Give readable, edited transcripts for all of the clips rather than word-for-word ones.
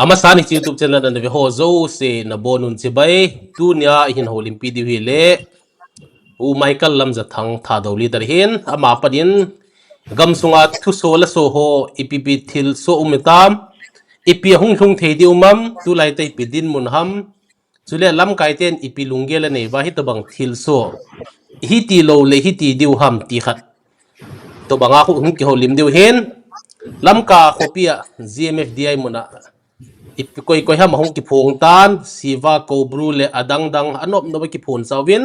ama sani chi YouTube channel na ho Jouse na bonun chi bai tu nya hin ho limpi di hi le u Michael lamza thang Thadou leader hin ama padin gam sunga thu so la so ho ipipi thil so umitam ipi hung thung thei di umam tu lai tai pidin mun ham chule lam kai ten ipi lungel nei ba hi tabang thil so hi ti lo le hi ti diu ham ti khat to banga khu hung ki ho lim diu hin lam ka khopia GMFDI muna koi koi ham hong ki phong tan siva ko bru le adang dang anop no ki phon sawin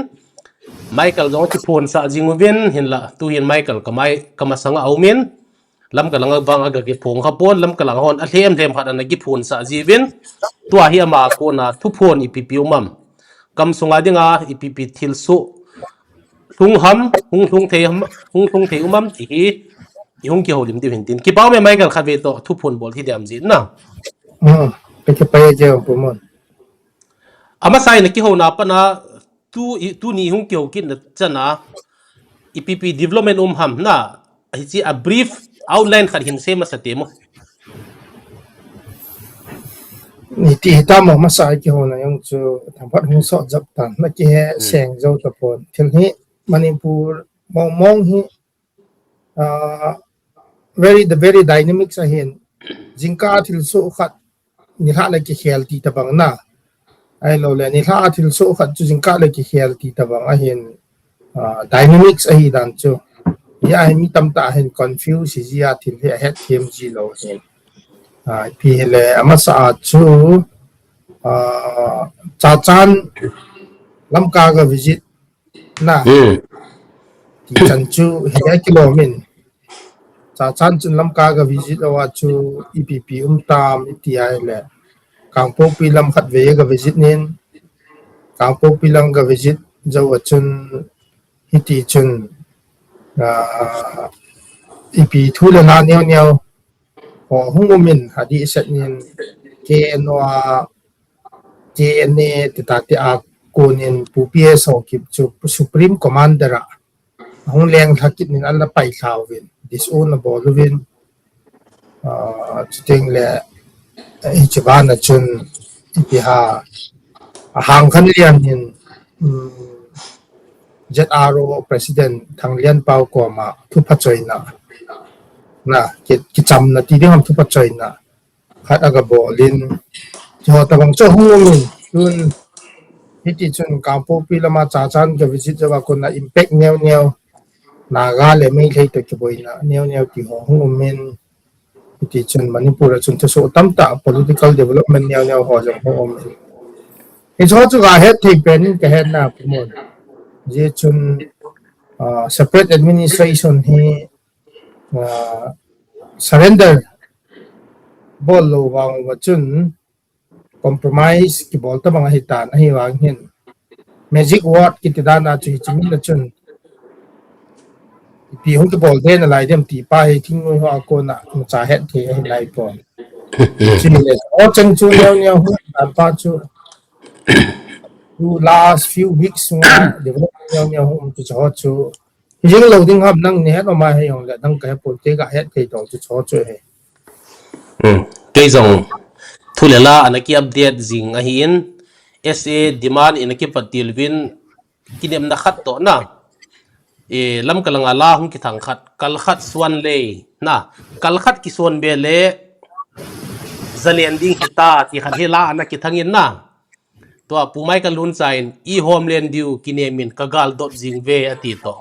Michael jong ki phon sa jingwin hin la tu hin Michael kamai kamasanga aumin lam ka langa bang aga ki phong khapon lam ka lang hon a thlem thlem khat an ki phon sa jiwin tua hi ama ko na thu phon ipp umam kam sunga dinga ipp thil su hung thung thei umam ti hi yung ki holim ti hintin ki paw me Michael khabe to thu phon bol hi dam jin na Pekipaya jauh pun. ama sai na ki ho na pa na tu ni hung kyo kin na chana ipp development ham na hi chi a brief outline khat hin se ma sa temo Niti hitam mau masa ki ho na yung chu thampat hung so jap tan na ki he seng zo ta pon thil hi Manipur mong hi very dynamic sa hin jingka thil so khat ni ha la ki khel ti ta bang na ai lo le ni ha thil so khat chu jingka la ki khel ti ta bang a hin dynamics a hi dan chu ya mi tam ta hin confuse ji ya thil he het them ji lo hin pi hele ama sa chu cha chan lamka ga visit na ti chan chu he kilomin cha chan chun lamka ga visit awa chu ipp tam ti ai le kangpo pilam khat ve ga visit nin kangpo pilam ga visit jaw chun hiti chun ipp thu le na neo ho hungumin hadi set nin kenwa jne titati a kunin pupie so kip chu supreme commander hong leng thakit nin alla pai thawin disownable win chuting le ichibana chun ipiha hang khan lian nin ZRO president thanglian pau ko ma thu phachoina na ki cham na ti ding ham thu phachoina khat aga bolin jo tabang cho hungumin chun hiti chun kampo pilama cha chan ga visit jawa ko na impact neo naga le mai thei to ki boina neo ki ho hungumin hiti chun Manipur chun to so tamta political development neo ho jong ho om e jo chu ga het thei pen ka het na pumon je chun separate administration he surrender bol lo wang wa chun compromise ki bol ta bang hitan hi wang hin magic word ki tidana chu chimin na chun pi hung ki bol den lai dem ti pa hi thing noi ho ko na cha het the hi lai pon chi le o chen chu neo an pa chu last few weeks nga development neo hum chu cho chu jing lo ding hab nang ne no ma he yong la dang ka pol te ga het the to chu cho chu he cái dòng thu lệ la anh kia update zing a hin SA demand in kia patil win kinem na khat to na lam kalanga la hung ki thang khat kal khat swan le na kal khat ki swan be le zalian ding hita ti khat hela ana ki thangin na to pu mai ka lun chain e homeland diu kinemin kagal dot zing ve ati to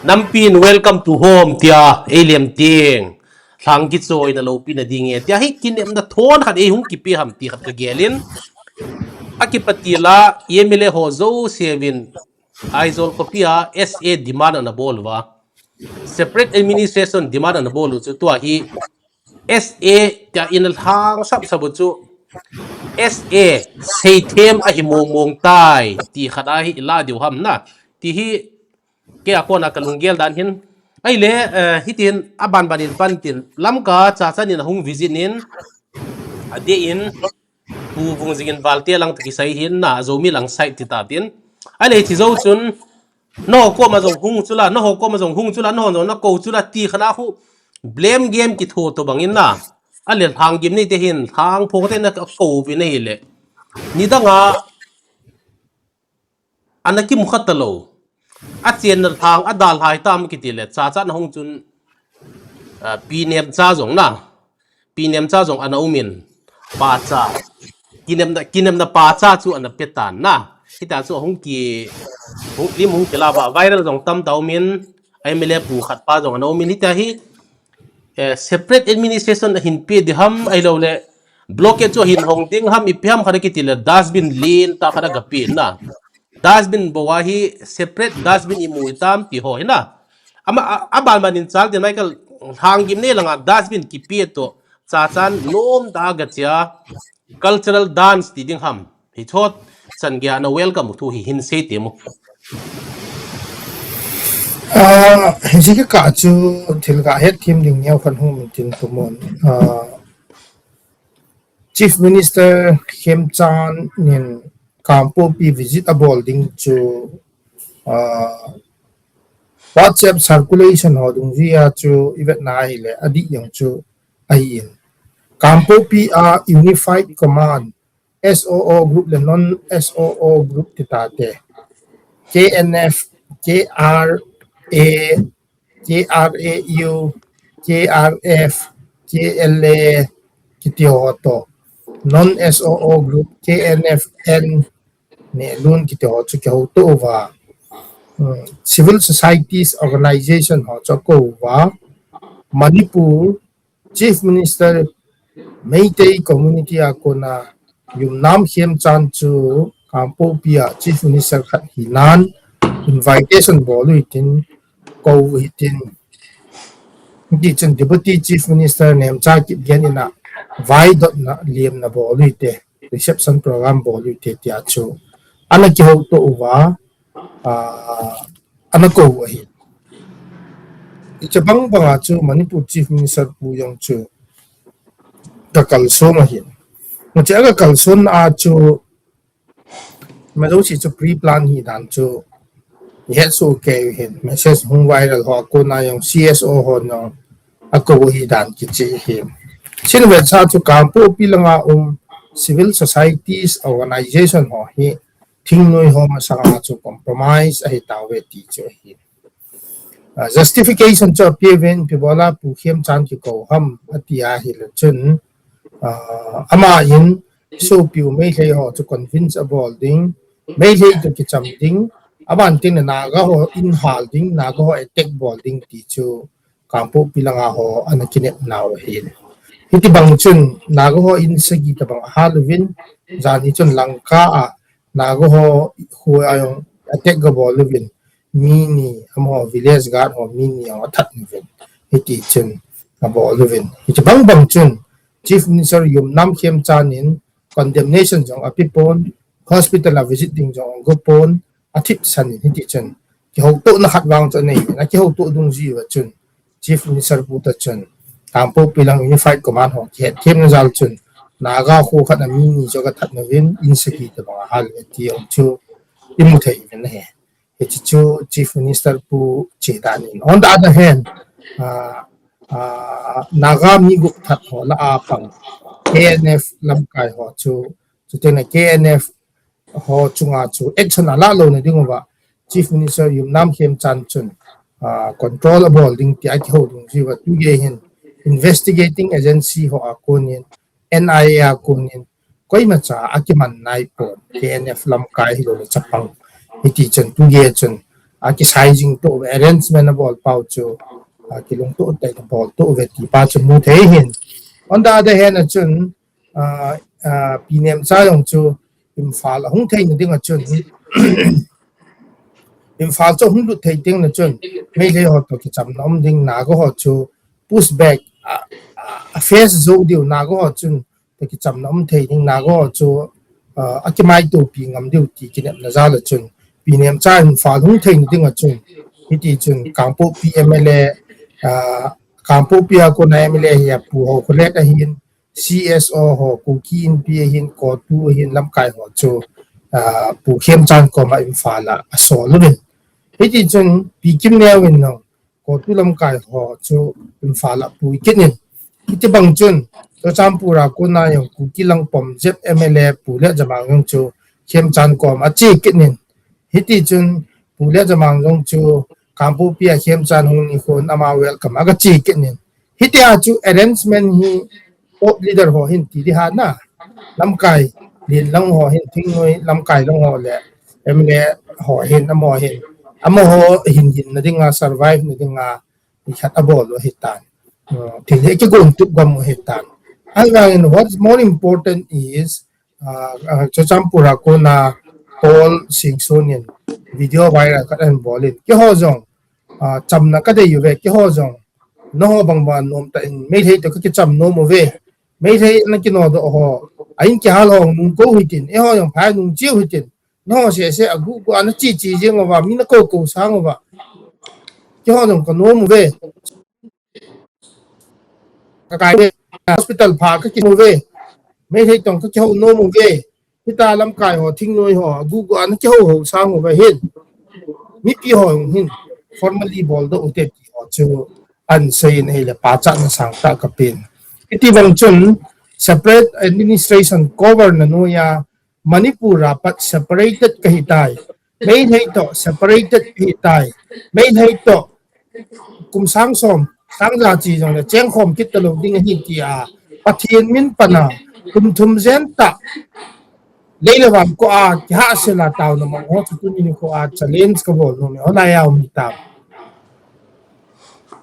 nampin welcome to home tia alien ting thang ki choi na lo pi na ding e tia hi kinem na thon khat e hung ki pi ham ti khat ka gelin akipatila yemile ho zo sevin aizol kopia SA demand na bolwa separate administration demand na bolu chu to hi SA ta inal hang sab sabu chu SA sei them a hi mong tai ti khada hi ila diu ham na ti hi ke akona kalungel dan hin ai le hitin aban banin pantin lamka cha chanin hung visit nin ade in pu vung jingin valte lang ki sai hin na zomi lang site ti ta tin ale ti zo chun no ko ma jong hung chula no ho ko ma jong hung chula no no na ko chula ti khana hu blame game ki tho to bangin na a le thang gim ni te hin thang pho te na ko vi nei le ni da nga anaki mukhat lo a chen na thang a dal hai tam ki ti le cha cha na hong chun pi nem cha jong na pi nem cha jong ana umin pa cha kinem na pa cha chu ana petan na hita chu hong ki hong lim hong kila ba viral jong tam tau min ai mele pu khat pa jong ana umin hita hi separate administration hin pe di ham ai lo le blockade chu hin hong ding ham ipiam khara ki ti le dustbin lin ta khara gapi na dustbin bawahi separate dustbin imu tam ti ho na ama abal manin chal de Michael hangim ne langa dustbin ki pi to cha chan nom da ga cha cultural dance ti ding ham hi thot chan gya na welcome to hi hin se te mu hình cái cả chú thì cả hết team đình nhau phần hôm mình tin tụi mình Chief Minister Hiche Chan nên campo pi visitable ding chu WhatsApp circulation ho dung via chu event nai le adi yang chu ai campo pi a unified command SOO group le non SOO group ti ta te KNF KRA KRAU KRF KLA kitioto non SOO group KNFN ne lun kitioto kyo to wa civil societies organization ho choko wa Manipur Chief Minister Meitei community akona yung nam Hiche Chan chu kampo pia Chief Minister khat hinan invitation bolu itin ko itin di chen deputy chief minister nem cha ki gen ina vai dot na liem na bolu ite reception program bolu ite tia chu ana ki ho to wa ana ko wa hi icha bang bang chu Manipur chief minister pu yong chu ka kal so ma hi mo cha ka kal son a chu ma do chi chu pre plan hi dan chu hết số kêu hiện message hung viral họ cô na yung CSO ho no ako hi dan ki chi him sin ve sa chu campo pilanga civil societies organization ho hi thing noi ho ma sa chu compromise ai ta we ti chu hi justification cho pven pibola pu Hiche Chan ki ko ham atia hi le chun ama in so piu me le ho to convince about ding me le to ki cham ding aban tin na ga ho in hal ding na ga ho attack ball ding ti chu kampo pilanga ho anakine naw hin hiti bang chun na ga ho in sagi ta bang Halloween jani chun langka a na ga ho hu ayong attack ga ball win mini amo village guard ho mini ang that win hiti chun ga ball win hiti bang chun Chief Minister yum nam Hiche Chan in condemnation jong apipon hospital a visiting jong gopon athip san hiti chen ki ho to na khat wang cho nei na ki ho to dung ji wa chun Chief Minister pu ta chen kampo pilang unified command ho ki them na zal chun na ga khu khat na mi ni cho ga that na win in saki ta ba hal ti ong chu imu thei ven he hiti chu Chief Minister pu che dan in on the other hand naga mi gu that ho la a pang KNF lam kai ho chu te na KNF ho chunga chu action ala lo ne ding wa Chief Minister yum nam Hiche Chan chun controllable ding ti ai ho ding ji wa tu ye hin investigating agency ho akonin NIA akonin koi ma cha akiman nai po KNF lam kai hi lo chapang iti chen tu ye chen aki sizing to arrangement bol pau chu kilong to tai bol to ve ti pa chu mu the hin on the other hand chun pinem cha yong chu Imphal hung thei ni ding a chun Imphal cho hung lu thei ding na chun me le ho to ki cham nom ding na go ho chu push back a face zo diu na go ho chun to ki cham nom thei ding na go ho chu a ki mai to pi ngam diu ti ki na za la chun pi nem cha Imphal hung thei ni ding a chun hi ti chun kampo PMLA kampo pia ko na MLA ya pu ho ko le ka hin CSO ho kukin pi hin ko tu hin lam kai ho chu pu Hiche Chan ko ma Imphal a so luvin hiti chun pi kim ne win no ko tu lam kai ho chu Imphal pu kinin hiti bang chun cho champura ko na yung kukilang pom zep MLA pule jamang yung chu kem chan kom achi kinin hiti chun pule jamang yung chu kampu pia kem chan hung ni khon ama welcome aga chi kinin hiti a chu arrangement hi top leader ho hin ti di ha na lam kai lin lang ho hin thing noi lam kai long ho le MLA ho hin amo ho hin na dinga survive na dinga ikhat abol lo hitan thì thế cái gồm tiếp gồm một hệ tạng. And what's more important is cho champura ko na all singsonin video viral kat an bolin cái ho jong cham na ka de yu ve cái ho jong no ho bang ban nom ta in me thei to cái cham no mo ve me thei na ki no do ho ain ki hal ho nung ko hitin e ho jong phai nung chiu hitin no se agu ko an chi chi jeng wa mi na ko sang wa cái ho jong ko no mo ve cái hospital phá cái kia về mấy thấy trong cái hậu nô một về người ta làm cài họ thinh nuôi họ google ăn cái hậu sang một về hết mít kia họ hin formally ball đó ute họ chưa ăn xây này là ba trăm sang ta cái pin cái tí bằng chân separate administration cover nó ya Manipur rapat separated cái hitai mấy thấy to separated hitai mấy thấy to cùng sáng sớm sáng ra chỉ rằng là chén khom kít talo đinh hình kia bắt thiên min pana cùng thum gen ta lấy là vam ko hạ sẽ là tàu nó mà họ chỉ tụi mình ko challenge cái bộ nó họ lại ao mi ta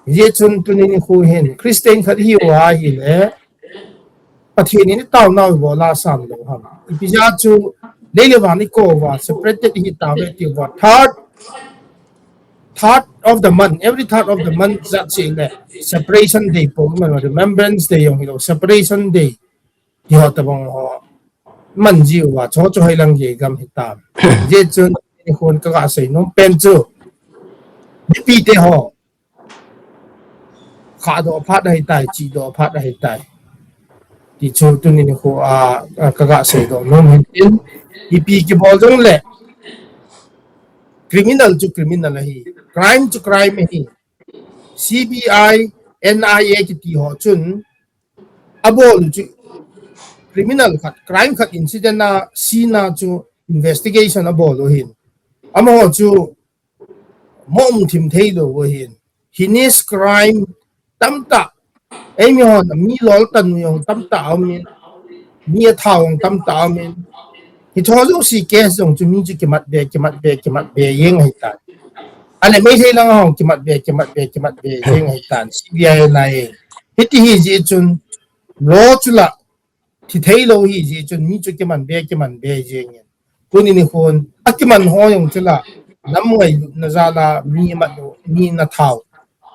ye chun tụi mình ko hen Christian khát hiu hi le bắt thiên ni tàu nào bo la sam lo ham bây chu lấy là vam ni ko wa separated hi tàu về tiêu wa third of the month, every third of the month, that's in the separation day, remembrance day, separation day. Thì họ tập họ mình chịu và cho hay lăng gì gam hiện tại. Dễ chân hôn các cái nó bên chưa. Đi bị thế họ khá độ phát hay tài, chỉ độ phát hay tài. Thì cho tôi nên họ các cái đó nó hiện tiền. Đi bị cái bao nhiêu lệ. Criminal to criminal hi, crime to crime hi. CBI, NIA ki ho chun abol chu criminal khat crime khat incident na sina chu investigation abol hin. Amo chu mom thim thei do hin. Heinous crime tamta emi ho mi lol tan yong tamta amin mi thawng tamta amin thì cho dù si kế dùng cho mình chỉ cái mặt về yên hay tàn anh ấy mấy thấy là không cái mặt về yên hay tàn CBI này hết thì gì chun lo chula thì thấy lâu thì gì chun mình chỉ cái mặt về yên cô nên hôn cái mặt hoa dùng chula năm ngày nó ra là mi na thảo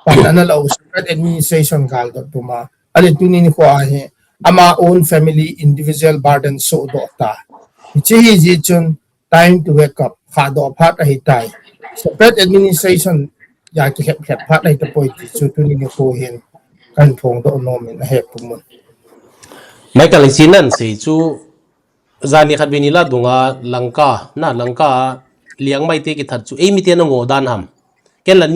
và nó là spread administration gal đó tụi mà anh ấy tụi nên hoa hay ama own family individual burden so đó ta chỉ gì chun time to wake up khá độ phát hay tai separate administration ya ki hep phát hay to point chu tu ni ko hen kan phong do no min hep mun Michael sinan si chu zani khat binila dunga langka liang mai te ki that chu emi te no ngo dan ham ken la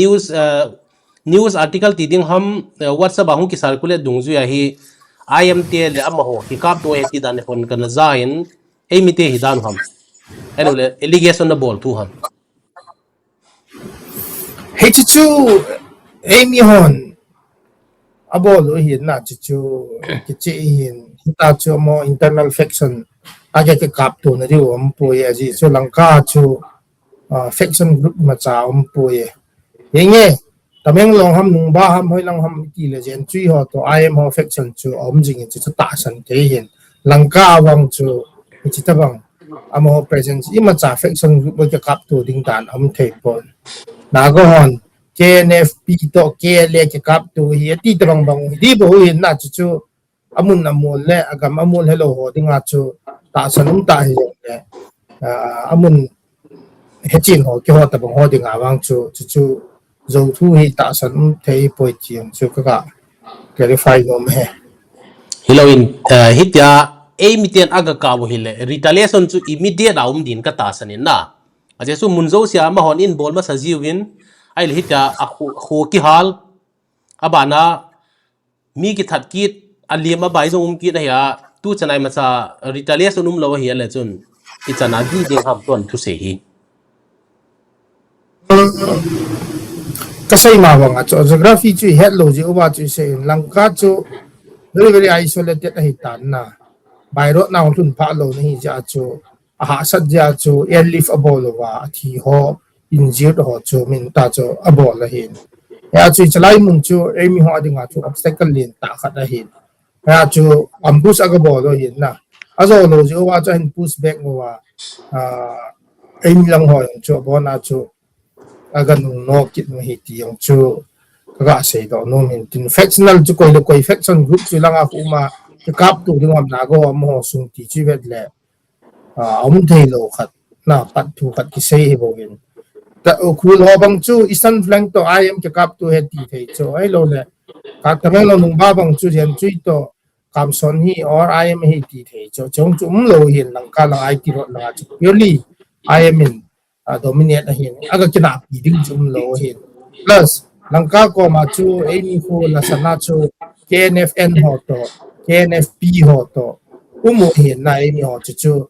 news article ti ding ham whatsapp ahung ki circulate dung ju ya hi IMT le amaho ki kap to ti dan phone kan zain emi te hi dan ham anyway allegation na ball tu ham hey chu emi hon abol hi na chu ki chi hin ta chu mo internal faction aga ke kap to na ri om po ye ji so langka chu faction group ma cha om po ye yenge tameng long ham nung ba ham hoi lang ham ki le jen chui ho to I am ho faction chu om jing chu ta san te hin langka wang chu chi ta bang amo presence ima cha faction group ke kap to ding dan am thei pon na go hon KNFP to KLA ke kap to hi ti ta bang di bo hin na chu amun amol le agam amol hello ho dinga chu ta sanum ta hi le amun hechin ho ke ho ta bang ho dinga wang chu zo thu hi ta sanum thei poi chiang chu ka clarify no me Hilawin hitya emiten aga kawo hile retaliation chu immediate aum din ka tasanin na aje su munzo sia ma hon in bol ma sajiwin ai hitya ho ki hal abana mi ki that kit alim a bai zong ki na ya tu chanai ma cha retaliation lo hi le chun ichana di ding ham ton thu se hi kasai ma wang cho geography chu het lo ji owa chu se Lanka chu very very isolated hi tan na bai ro na thun pha lo ni ja chu a ha sat ja chu airlift abol wa thi ho injured ho chu min ta chu abol la hin ya chu chalai mun chu emi ho adinga chu obstacle lin ta khat la hin ya chu ambush agabol lo hin na azo lo ji owa chu hin push back wa emi lang ho chu bona chu agan no kit no hiti yung chu kaga say do no min tin factional chu koi lo koi faction group chu langa kuma kap tu ding am na go mo sung ti chi vet le am thei lo khat na pat thu khat ki sei bo gen ta khul ho bang chu eastern flank to I am kap tu he ti thei chu ai lo le ka ta lo nung ba bang chu jen chui to kam son hi or I am he ti thei chu chong chu lo hin lang ka lang ai ti ro la chu purely I am in dominate hin aga kina piding jum lo hin plus Lanka ko ma chu eni ko la sana chu KNFN ho to KNFP ho to umo hin na eni ho chu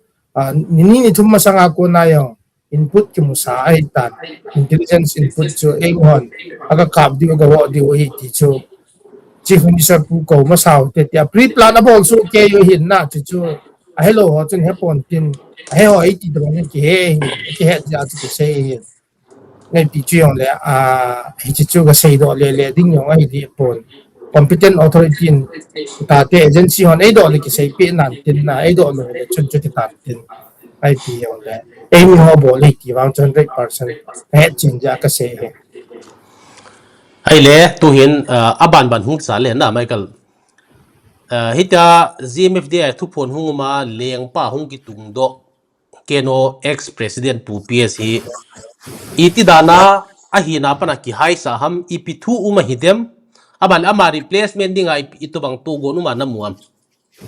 ni thum ma sanga ko na yo input ki musa ai tan intelligence input chu eng hon aga kap di ga wo di wo hi ti chu chief minister pu ko ma saw te pre planable so ke yo hin na chu hello ho chun hepon tin he ho ai ti do ni ke he ja chu se ngay pi chiong le hi chu ga sei do le ding yong ai di pon competent authority ta te agency hon ai do le ki sei pe nan tin na ai do lo le chun chu ti ta tin ai pi yong le ai mi ho bo le ki wang 100% he chin ja ka sei he ai le tu hin aban ban hung sa le na Michael hita GMFDI THUPHON hunguma leng pa hung ki tung do keno ex president pu PS hi iti dana ahina pana ki hai sa ham ip2 uma hidem aban ama replacement dinga itu bang tu go numa namuam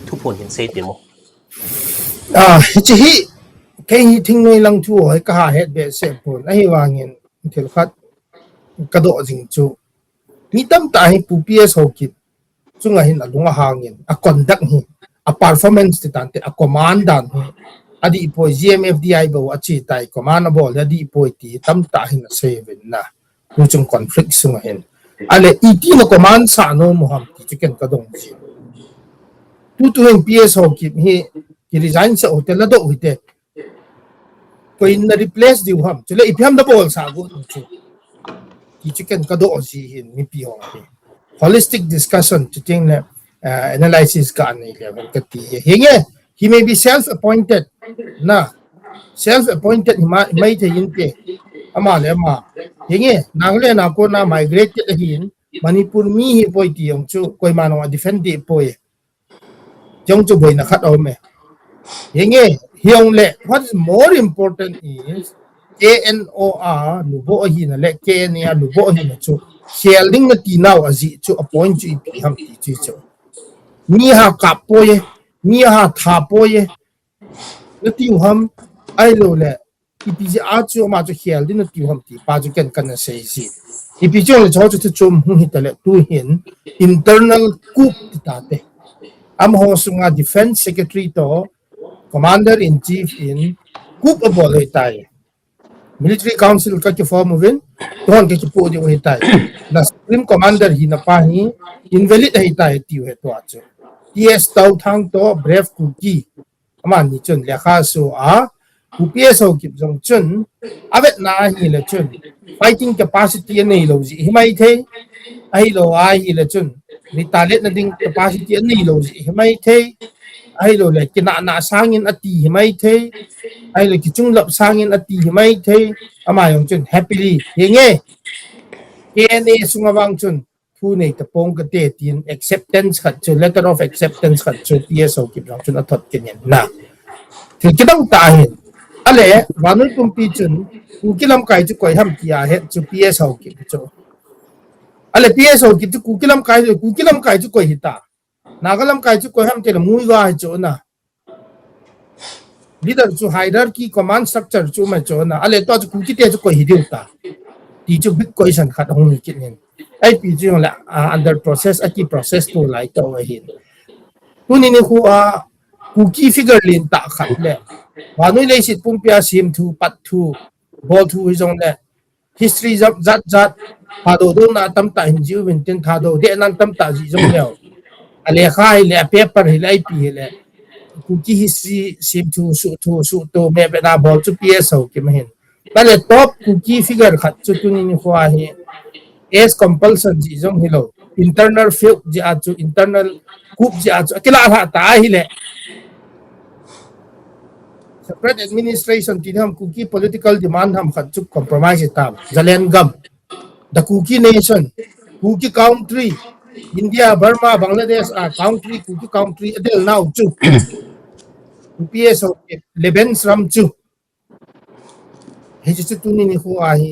THUPHON hin sei temo hi cái thing noi lang thu hoi ka het be se pon ai wangin thil khat ka do jing chu mi tam ta hi pu PS ho kit chunga hin alunga hangin a conduct hi a performance ti tan te a command dan hi adi po GMFDI bo achi tai command bo adi po ti tam ta hin seven na ku chung conflict sunga hin ale iti no command sa no mo ham ti chicken ka dong ji tu hin PS ho kit hi ki resign sa hotel do hite ko in na replace di ham chule ipyam da bol sa go chu ki chicken ka do ji hin mi pi ho hi holistic discussion to think analysis ka ani level ka ti hinge he may be self-appointed na self-appointed may the yinte ama le ma hinge nangle na ko na migrate hin Manipur mi hi poi ti yong chu koi ma no defend di poi jong chu boi na khat o me hinge hiong le what is more important is KNOR nu bo hi na le KNR nu bo hi na chu sharing na ti now azi chu appoint chu ip ham ti chu chu mi ha kap poye mi ha tha poye na ti ham ai lo le ipi ji a chu ma chu khel din na ti ham ti pa chu ken kan na sei si ipi chu le chu chu chum hu hi tale tu hin internal coup ti ta te am ho sunga defense secretary to commander in chief in coup abol he tai military council ka ki form win don ke pu di he tai na supreme commander hi na pa hi invalid he tai ti he to achu ts tau thang to brave kuki ama ni chun le kha so a ps ho kip jong chun avet na hi le chun fighting capacity nei lo ji hi mai the ai lo ai hi le chun retaliate na ding capacity nei lo ji hi mai the ai lo le kina na sangin ati hi mai the ai le ki chung lap sangin ati hi mai the ama yong chun happily hinge KNA sunga wang chun thu nei ta pong ka te tin acceptance khat chu letter of acceptance khat chu PSO ki rang chun athot ken na thil kidang ta hin ale wanul kum pi chun ku kilam kai chu koi ham kia he chu PSO ki chu ale PSO ki chu ku kilam kai chu koi hita nagalam kai chu koi ham te mui wa chu na leader chu hierarchy command structure chu ma chu na ale to chu ku ki te chu koi hidiu ta ti chu big question khat hong ni kin ai pi chu la under process aki process to lai to hin tu ni ni khu cookie figure lin ta khat le wa noi le sit pum pia sim thu pat thu bol thu hi jong le history zat thado do na tam ta hin jiu win tin thado de nan tam ta ji jong le ale khai le paper hi lai pi le cookie history sim thu su to me be na bol chu pso ki ma hin ba le top cookie figure khat chu tu ni khu hi as compulsion ji jong hilo internal field ji a chu internal group ji a chu akila ha ta hi le separate administration tin ham cookie political demand ham khat chu compromise tam zalen gam the cookie nation cookie country India Burma Bangladesh are country cookie country adel now chu PSO leben ram chu he chu tu ni khu a hi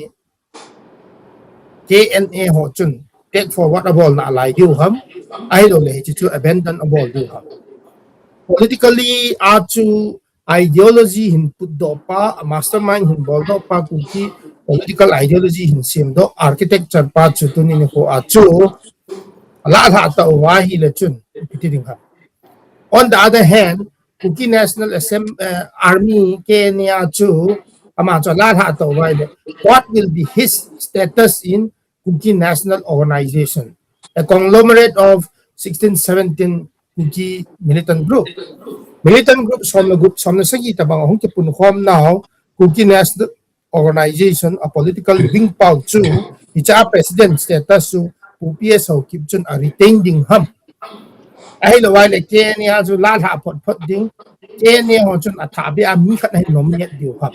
KNA ho chun take forward abol na lai du ham ai lo le chu abandon abol du ham politically chu ideology hin put do pa mastermind hin bol do pa cookie political ideology hin sim do architecture pa chu tu ni ko chu la tha ta wa hi le chun piting ha on the other hand cookie national army Kenya chu ama cho la tha ta wa le what will be his status in cookie national organization a conglomerate of 16-17 cookie militant group som na sagi tabang hong ke pun khom now cookie national organization a political wing pau chu icha president status su UPS ho kip chun a retaining ham ai lo wai le Kenya chu la tha phot ding Kenya ho chun a tha be a mi khat hai nom net diu ham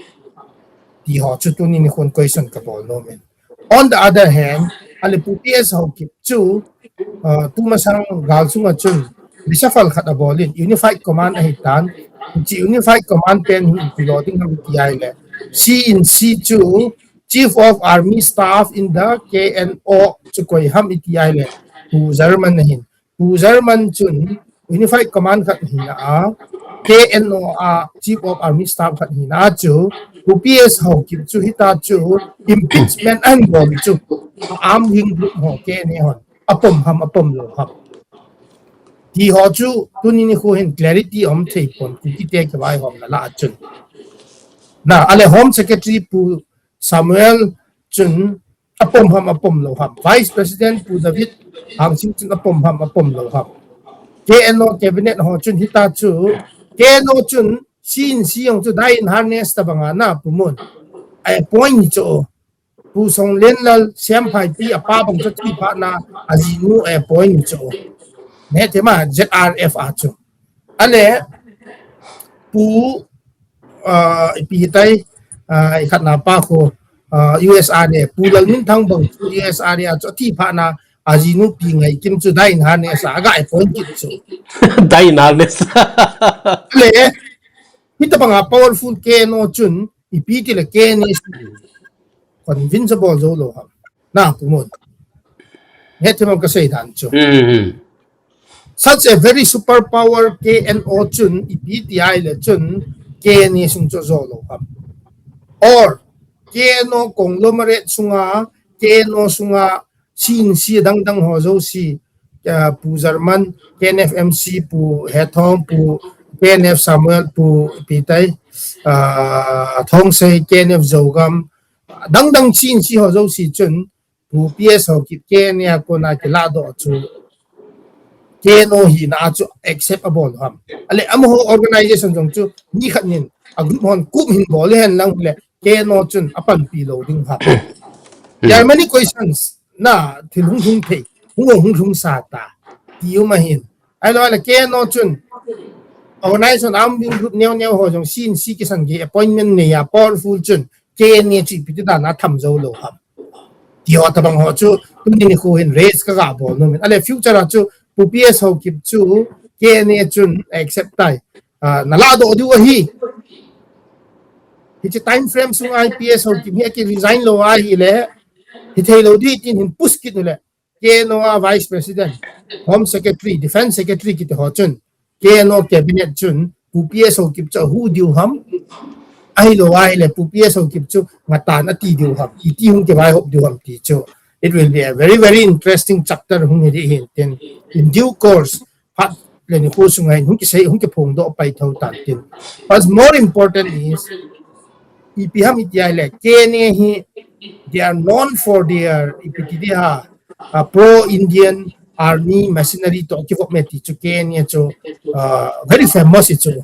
di ho chu tu ni kon question ka bol no men on the other hand ale UPS ho kip chu tu ma sang gal sunga chun reshuffle khat a bolin unified command a hitan chi unified command pen piloting ham ti ai le C2 chief of army staff in the KNO chu koi ham iti ai le pu German hin pu German chun unified command khat hin a KNO chief of army staff khat hin a chu UPS ho kim chu hita chu impeachment and bom chu arm wing group ho KNA hon apom lo ham di ho chu tunin ni ko hin clarity om thei pon ki te ka bai hom la chun na ale home secretary pu Samuel chun apom lo ham vice president pu David hang sim chun apom lo ham KNO cabinet ho chun hita chu KNO chun sin siong chu dai in harness ta banga na pumun ai point chu pu song len lal siam phai pi apa bang chu ti pa na azinu ai point chu ne tema ZRF a chu ale pu pi tai ai khat na pa ko USR ne pulal min thang bang USR ya cho thi pha na azinu pi ngai kim chu dai na ne sa ga ai point kit chu dai na ne le hita bang powerful ke no chun ipi ti le ke ne convincible zo lo ham na kumon he themam ka sei dan chu such a very superpower KNO chun ipi ti ai le chun ke ne sung cho zo lo ham or KNO conglomerate sunga KNO sunga sin si dang ho zo si pu German KNFMC pu Hethom pu KNF Samuel pu pitai thong sei KNF Zogam dang sin si ho zo si chun pu PS ho ki Kenya ko na ki la do chu KNO hi na chu acceptable ham ale am ho organization jong chu ni khat nin a group hon kum hin bol hen lang le KNO chun apan pi lo ding ha there are many questions na thil hung the hung sa ta tiu ma hin ai lo la KNO chun organization am wing group neo ho jong sin si ki san ge appointment ne ya powerful chun KNA chi pi ta na tham zo lo ha ti ho ta bang ho chu tum ni ko hin raise ka ga bo no men ale future chu PS ho kip chu KNA chun accept tai na la do du hi hi time frame sung IPS ho ki mi ki resign lo a hi le hi thei lo di tin hin push ki le KNO vice president home secretary defense secretary ki ho chun KNO cabinet chun PS ho kip cha hu diu ham ai lo ai le PS ho kip chu ngata na ti diu ham ti hung ke vai hop diu ham ti chu it will be a very interesting chapter hung hi hin in due course lên khu sung ngay hung cái hung cái phong độ bay thâu tàn tin what's more important is ipiham itiai le kene hi they are known for their ipitidia pro Indian army machinery to kivok meti chu Kenya chu very famous itu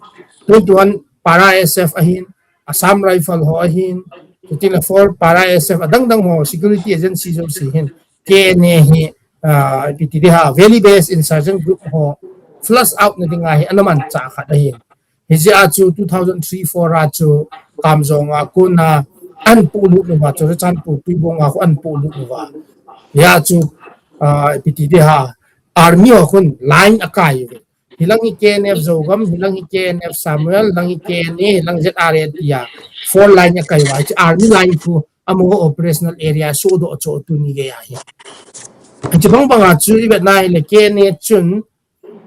21 para SF ahin Assam rifle ho ahin 24 para SF adang dang ho security agency jo sihin Kenya hi ipitidia valley based insurgent group ho flush out na dingai anaman cha khat ahin hiji achu 2003 4 achu kamzong akuna an pulu nuwa chu chan pu pibong aku an pulu nuwa ya chu pitide ha army akun line akai hilangi KNF zogam hilangi KNF Samuel hilangi KNA hilang ZRA ya four line akai wa army line pu amo operational area so do cho tu ni ge ya hi chibang bang chu ibet nai le KNA chun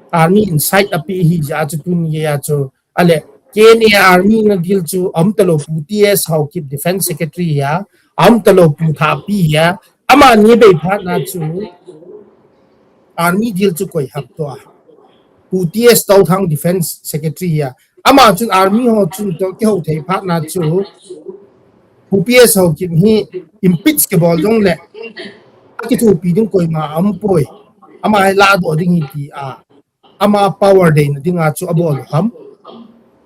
army inside api hi ja chu tu ni ge ya chu ale Kenya army na deal chu amtalo PTS how keep defense secretary ya amtalo puthapi ya ama ni be phat na chu army deal chu koi hap to PTS tau thang defense secretary ya ama chun army ho chun to ke ho thei phat na chu PTS how keep hi impeach ke bol jong le ki chu pi ding koi ma am poi ama la do ding hi ama power day na dinga chu abol ham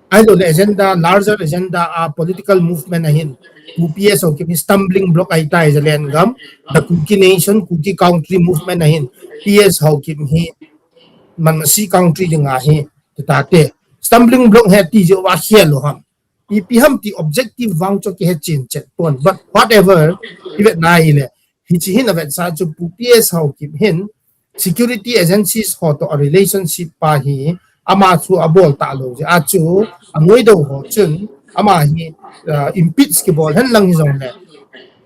I know the agenda, larger agenda, political movement ahin. UPS o kimi stumbling block ay tayo sa Lengam, the Cookie Nation, Cookie Country movement ahin. PS how kimi manasi country din ahin. Tate stumbling block heti jo wa hielo ham. Ipiham ti objective wang cho ki hechin chet pon. But whatever, ibet na ile. Hichihin avet sa jo UPS how kimi security agencies ho to a relationship pa hi. Ama chu abol ta lo je achu angoi do ho chun ama hi impeach ke bol han lang jong le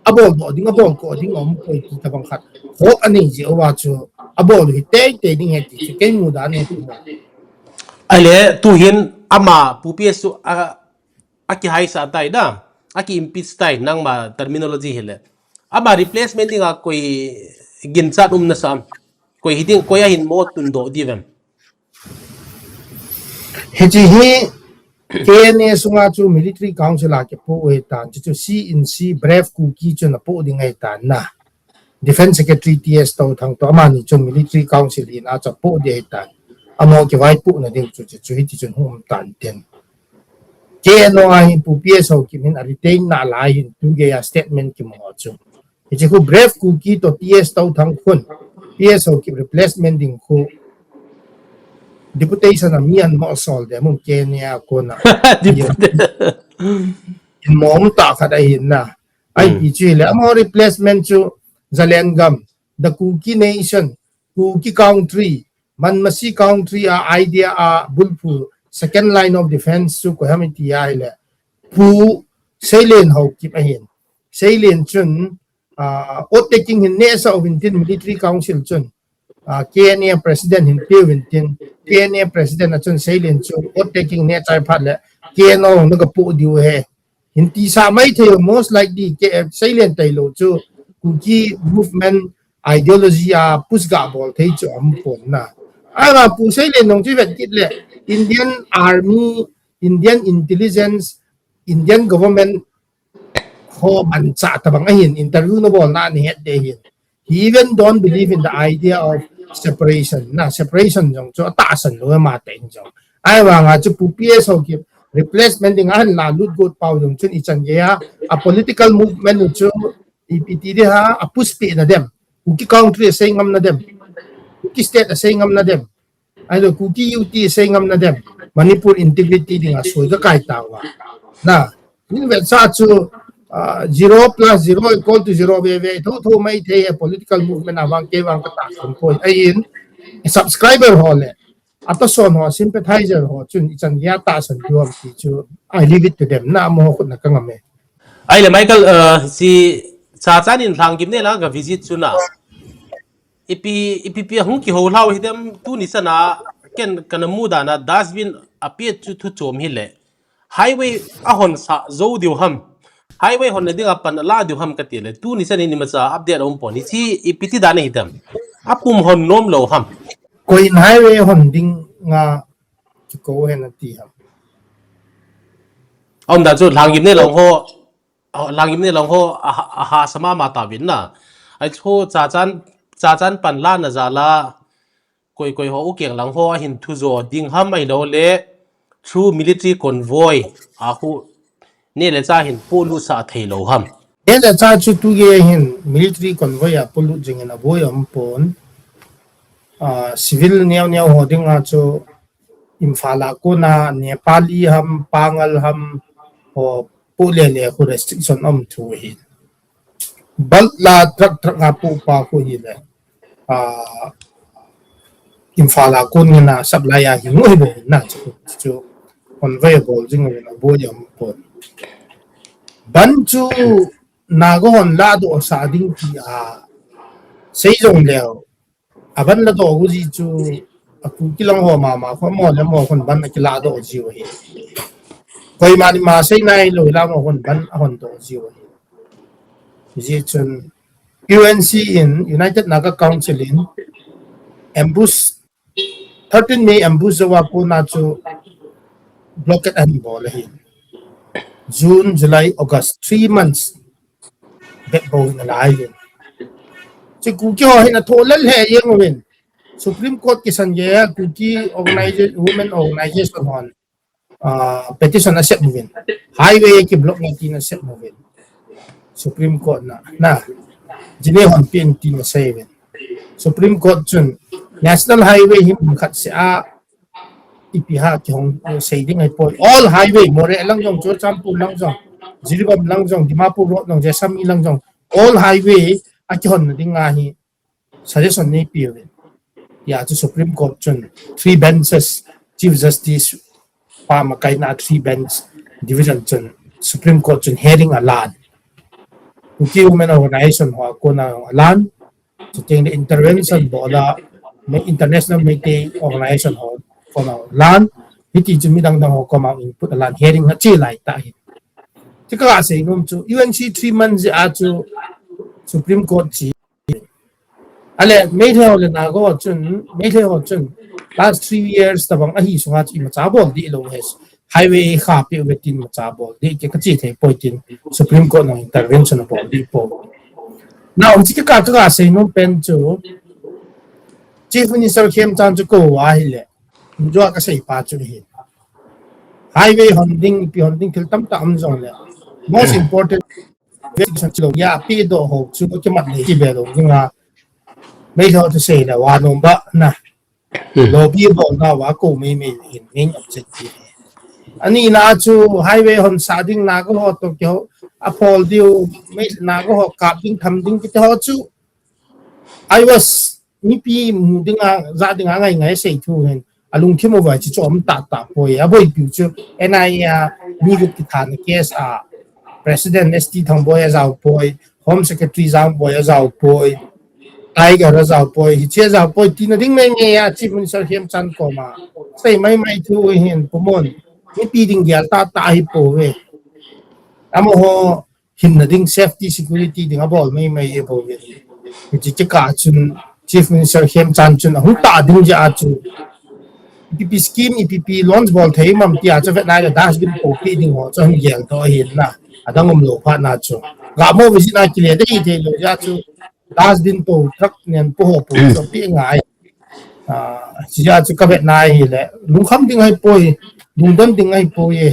abol bo ding abol ko ding om ko ti ta bang khat ho ani je wa chu abol hi te ding he ti ke mu da ne tu ale tu hin ama PPS su aki hai sa tai da aki impeach tai nang ma terminology hele ama replacement dinga koi ginchat na sam koi hiding koya hin mo tun do divem Heji hi KNA sunga chu military council ke po tan chu C brave cookie chu na po ding ai tan na defense secretary TS to thang to amani chu military council in a cha po de tan amo ke vai pu na ding chu chu hi ti chu hum tan ten KNA hi pu PS ho ki min a retain na la hin tu ge ya statement ki mo chu heji ku brave cookie to TS to thang khun PS ho ki replacement ding khu deputation of Mian Mosol, the Moon Kenya Kona. In Monta Kadaina. I be Chile. I'm a replacement to Zalengam, the Cookie Nation, Cookie Country, Manmasi Country, idea Bulpu, second line of defense to Kohamiti Isle. Pu Salient Ho keep ahin. Salient Chun, or taking in Nesa of Indian Military Council Chun. Kenya President in Pilvintin, Kenya President at Salient so what taking net I padle, Keno Nagapo do he. Hinti sa may tayo most likely Salient tayo to Cookie movement ideology pusga ball tayo ampon na. Aga po Salient nung chivet kitle Indian Army, Indian Intelligence, Indian Government ho bansa tabang ahin interview na ball na ni het dehin. He even don't believe in the idea of separation. Na separation jong so ataasan lo maten jong. Ay wa nga chu PPS ho ki replacement ding an la lut got pau jong chun ichan ya a political movement chu IPTD ha a puspi na dem. Kuki country say ngam na dem. Kuki state say ngam na dem. Ay do kuki UT say ngam na dem. Manipur integrity ding a so ga kai tawa. Na ni vet sa chu 0 plus 0 equal to 0 bebe to may take a political movement among kewang katakon ko ayin subscriber hole ato son ho sympathizer ho chun ichan yata san duam ti chu I leave it to them na mo ko na kangame ai le Michael si cha chan in thang kim ne la ga visit chuna ipi hung ki ho lau hidam tu ni sana ken kanamu da na dustbin apet chu thu chom hi le highway ahon sa zo diu ham highway hon na dinga pan la diu ham katile tu ni sani ni macha update om poni si ipiti da ne hidam apum hon nom lo ham ko in highway hon ding nga ko hen ti ham ông đã cho lang im ne long ho ha sama ma ta bin na ai cho cha chan pan la na za la koi ho u keng lang ho hin thu zo ding ham ai lo le through military convoy a hu ne le cha hin pu lu sa thei lo ham ela cha chu tu ge hin military convoy a polu jing na boy am pon civil niaw hoding a chu imfala ko na nepali ham pangal ham ho pole le ko restriction am thu hi bal la trak nga pu pa ko hi le imfala ko na supply a hi ngoi bo na chu convoy bol jing na boy am pon ban chu nagon la do sa ding ti sei jong leo aban la do gu ji chu aku kilang ho ma ko mo le mo kon ban ki la do ji hi koi ma ni ma sei nai lo la mo kon ban hon do ji hi ji chun UNC in United Naga Council in ambush 13 May ambush wa po na chu blockade and bol hi June July August 3 months bet bo na lai chứ cú kia họ hiện là thổ lẫn hệ yên của mình Supreme Court cái sân ye cú kia organization women organization hòn petition là set moving highway cái block này tin là set moving Supreme Court na jine hòn pin tin là say mình Supreme Court chun National Highway him khát sẽ ipiha cái hong say ding hay point all highway more lang jong cho champu lang jong Jiribam lang jong Dimapur road lang Jesami lang jong all highway akihon ding nga hi suggestion ni piu ya to Supreme Court chun 3 benches Chief Justice pa makai na 3 bench division chun Supreme Court chun hearing alan uki women organization ho ko na alan to take the intervention bola may international meeting organization ho ko na alan hiti chun midang dang ho ko ma input alan hearing ha chi lai ta hi tika se ngum chu UNC 3 months a chu Supreme Court chỉ ale mấy theo là nào có chuyện mấy theo chuyện last 3 years ta bằng ahi sunga chỉ mà trả bỏ đi lâu hết highway khá bị về tin mà trả bỏ đi cái gì thế bồi tin Supreme Court nó intervention bỏ đi bỏ nào chỉ cái cả xây nó bên chỗ Chief Minister Kem Chan cho cô ai lệ cho cái xây pa chỗ hi highway hunting til tam tam zong lệ most important ya pi do ho chu ko mat le ki be lo nga mấy thôi say là wa no ba na lo pi bo na wa ko me in ning objective ani na chu highway hon sa ding na ko ho to kyo apol diu me na ko ho ka ding tham ding ki ho chu I was mi pi mu ding za ding ngai sei thu hen alung kim over chi chom ta poi a boi pi chu ni ni gu ki than case President ST Thongboy azao poi Home Secretary Zang Boy azao poi Tiger azao poi Hiche azao poi tina ding me nge ya Chief Minister Kem Chan ko ma sai mai thu hin pomon ni pi ding ya ta hi po we amo ho hin na ding safety security ding abol mai e po we chi ka chun Chief Minister Kem Chan chun hu ta ding ja chu EPP scheme EPP launch ball thei mam tia cha vet nai da dash bin po pi ding ho cha hiel to hin na adang lo pha na chu ga mo visit na kile dei te lo ya chu das din po truck nen po ho po so pi ngai chi ya chu ka vet nai hi le lung kham ding hai poi lung dam ding hai poi ye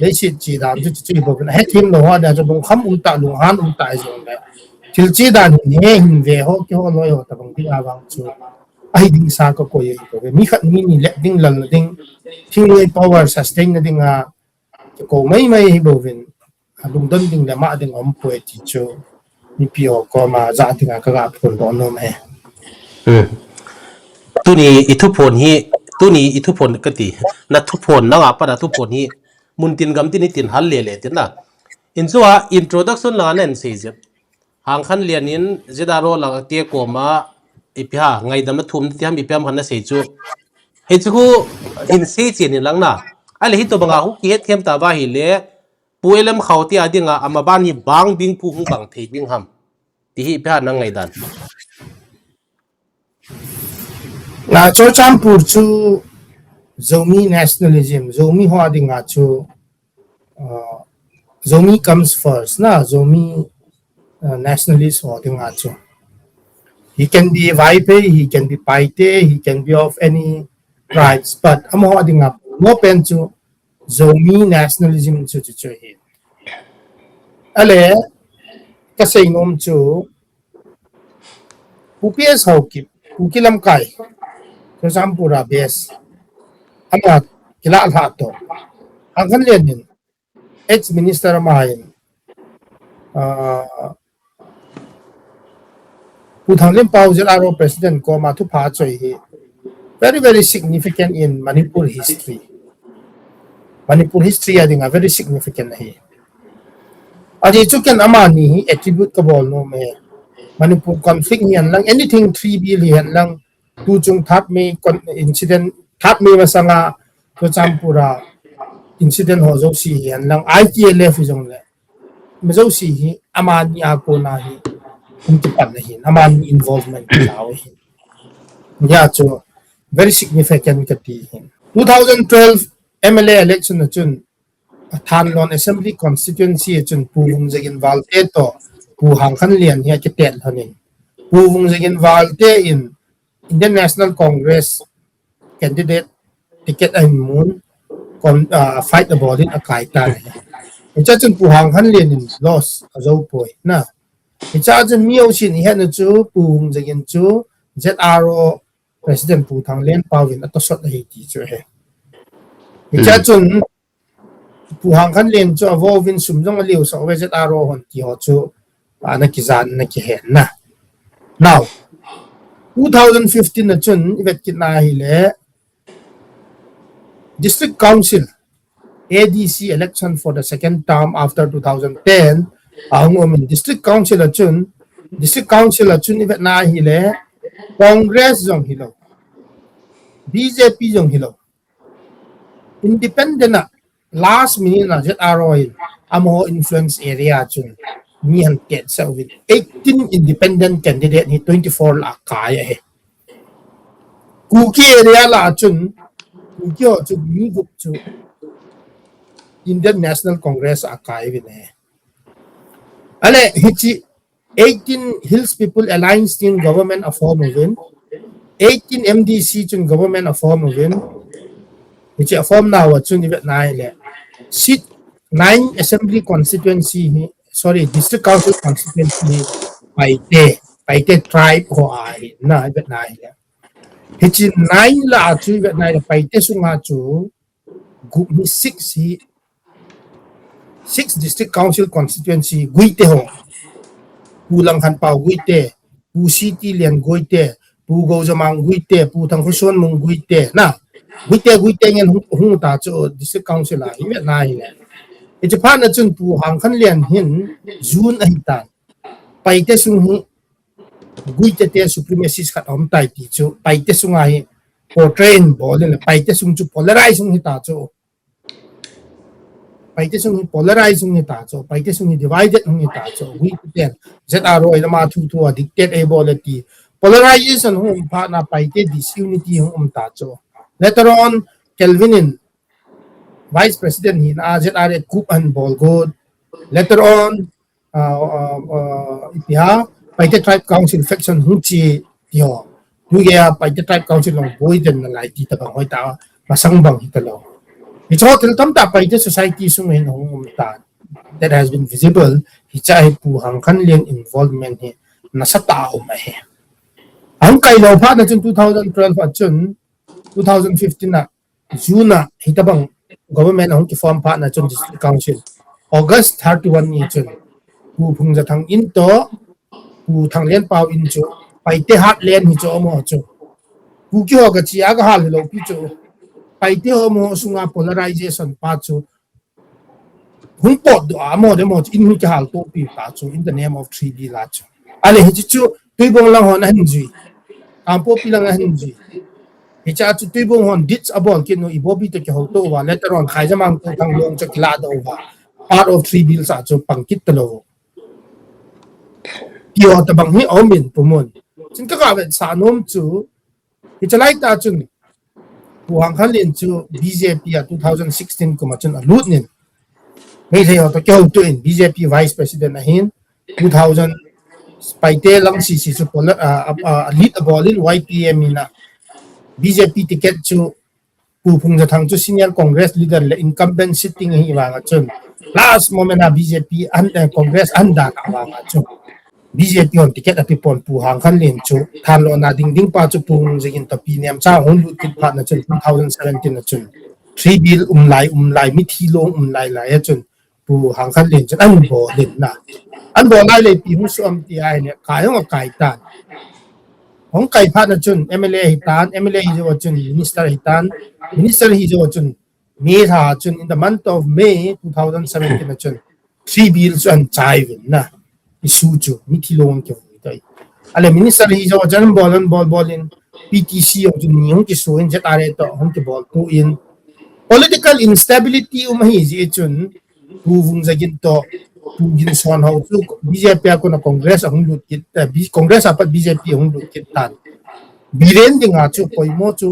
le chi chi da chu chi bo na he thim lo ha da chu lung kham ta lung han ta zong le til chi da ne hin ve ho ki ho lo yo ta bang ding awang chu ai ding sa ko ye ko mi khat ni le ding lal ding thing power sustain na ding ko mai bo vin lung don ding le ma ding om poe ti chu ni pio ko ma za ding ka ga phun don no me tu ni ithu phon ka ti na thu phon na nga pa na thu phon hi mun tin gam tin tin hal le tin na in zuwa introduction la nen se je hang khan lian in zedaro la te ko ma ipia ngai dam thum ti ham ipiam han na se chu he chu in se chi ni lang na ale hi to banga hu ki het kem ta ba hi le puelam khawti adinga amaban hi bang bing pu hung bang thei bing ham ti hi pha na ngai dan na cho champur chu zomi nationalism zomi hoa dinga chu zomi comes first na zomi nationalist hoa dinga chu he can be Vaipe, he can be Paite, he can be of any tribes, but I'm holding up no pen to zomi nationalism to he. Ale kasi nom chu pupies hawkip pukilam kai so sampura bes ama kila alhato ang kanlian din ex-minister mahin Putanglim Pauzil Aro President Koma to Pachoy very significant in Manipur history. Manipur history I think very significant here. Adi chukan amani attribute kabol no me Manipur conflict hiyan lang anything 3 billion lang tujung thap me incident thap me masanga to champura incident ho jo si hiyan lang ITLF jong le majo si hi amani ako na hi umtipan na hin aman involvement lao hin ya cho very significant kati hin 2012 MLA election na chun Than non assembly constituency chun puvung jagin valte to pu hang khan lian hi kitel hanin puvung jagin valte in Indian National Congress candidate ticket and moon fight about it akai ta ni cha chun pu hang khan lian in loss azo poi na Icha chun miao sin hian chu pung jagin chu ZRO President Pu Thanglen Pawin atosot hi ti chu he. Icha chun pu hang khan len chu avovin sumjong aliu so ZRO hon ti ho chu na kizan na ki hen na. Now 2015 na chun ivet kit na hi le District Council ADC election for the second term after 2010 ang district council chun ivet na hile Congress jong hilo BJP jong hilo independent na last minute na ZRO amo influence area chun niyan ket sa with 18 independent candidate ni 24 la kaya he kuki area la chun kuki ho chu mi gup chu Indian National Congress akai vine Ale hichi 18 Hills People Alliance team government of form win 18 MDC chun government of form win hichi a form now chun ivet na ile seat 9 assembly constituency district council constituency paite tribe ho ai na ivet na ile hichi 9 la chu ivet na ile paite sunga chu group ni 6 hi 6 district council constituency guite ho pulang han pau guite pu city lian guite pu go jamang guite pu thang khuson mung guite na guite ngen hung ta cho district council la hi na hi le e japan na chun pu hang khan lian hin june a hitan paite sung hi guite te supremacy khat om tai ti chu paite sunga hi portrain bol le paite sung chu polarize sung hi ta cho paite sung polarizing ni ta cho paite sung divided ni ta cho we ten ZRO ila ma thu dictate ability polarization hum pa na paite disunity hum ta cho later on Kelvinin vice president hin ZRO coup and ball good later on ipia paite tribe council faction hu chi tio hu ya paite tribe council long boy den na lai ti ta bang hoi ta masang bang hitalo It's all tamta paite society sung hin hong ta that has been visible hicha hi pu hang khan lian involvement hi nasa tao ma he ang kai lo pha na chun 2012 chun 2015 na June na hitabang government hong ki form pha na chun district council August 31 ni chun pu phung ja thang in to pu thang lian pau in chu paite hat len hi cho mo chu pu ki ho ga chi aga hal lo pi chu paite ho mo sunga polarization pa chu hung pot do amo de mo in hu ka hal to pi ta chu in the name of 3D la chu ale hi chu tuibong lang hon han ji ampo pi lang han ji hi cha chu tuibong hon dits abon kin no ibobi to ki ho to wa later on khai jamang to tang long cha kila do wa part of 3D sa chu pangkit talo yo ta bang hi omin pumon chin ka ga sa nom chu hi cha lai ta chun buang khalin chu BJP a 2016 kuma chun alut nin mai thei to kyo to in BJP vice president a hin 2000 paite lang si chu lead a bolin YPM ina BJP ticket chu pu phung ja thang chu senior congress leader le incumbent sitting hi wa chun last moment a BJP and congress anda ka wa chu BJP on ticket at pon pu hang khan len chu than lo na ding pa chu pung jigin to pi niam cha hon lu tit pha na chun 2017 na chun 3 bill lai mi thi long lai chun pu hang khan len chun an bo len na an bo lai le pi hu su am ti ai ne kai hong kai tan hong kai pha na chun MLA hi tan MLA hi jo chun minister hi tan minister hi jo chun me tha chun in the month of May 2017 na chun 3 bills an chai win na isu chu mi thi long ke tai ale minister hi jo jan bolin PTC of the new ki so in jetare to hong ke bol to in political instability hi ji chun pu vung jagin to pu gin son how to BJP ko na congress hong lut kit congress apat BJP hong lut kit tan biren ding a chu poimo chu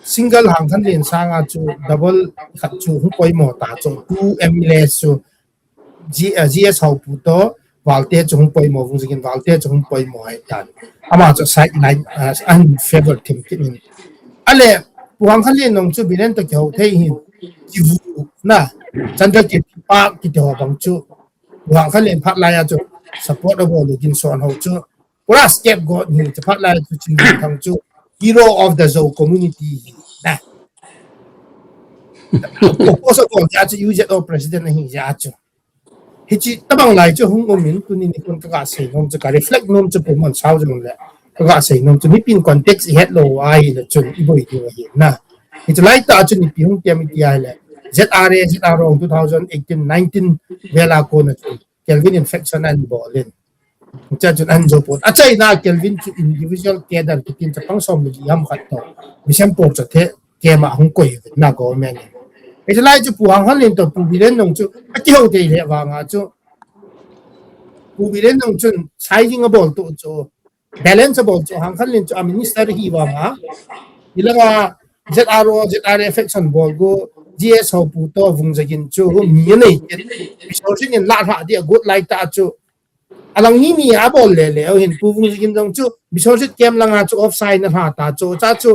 single hang khan len sanga chu double khat chu hong poimo ta chu 2 MLA chu GS how pu to valte chung poi mo vung jigin valte chung poi mo ai tan ama cho side line an favor team kin ale puang khalin nong chu bilen to kyo thei hin ki vu na chandra ki pa ki to bang chu puang khalin phat la ya chu support abo lugin son ho chu pura step go ni chu phat la chu chin thang chu hero of the zo community na also ko ja chu use it president na hi ja chu Hiche tabang lai chu hung omin tunin ni kun ka sei nom chu ka reflect nom chu pumon sau jong le ka sei nom chu mi pin context het lo ai le chun iboi ti hi na hiche lai ta chu ni pi hung tiam ti ai le ZRO 2018 19 vela ko na chu Kelvin infection and bolin cha chun an jo pot achai na Kelvin chu individual kedar kitin cha pang som li yam khat to bisam por cha the ke ma hung koi na go men it's like chu puang han len to pu bilen nong chu a ti ho te le wa nga chu pu bilen nong chun sizing a bol to chu balance a bol chu hang khan len chu a minister hi wa nga ilaga ZRO affection bol go GS ho pu to vung jagin chu mi nei so sin in la tha dia good like ta chu alang ni a bol le hin pu vung jagin dong chu mi so sit kem langa chu offside na tha ta chu cha chu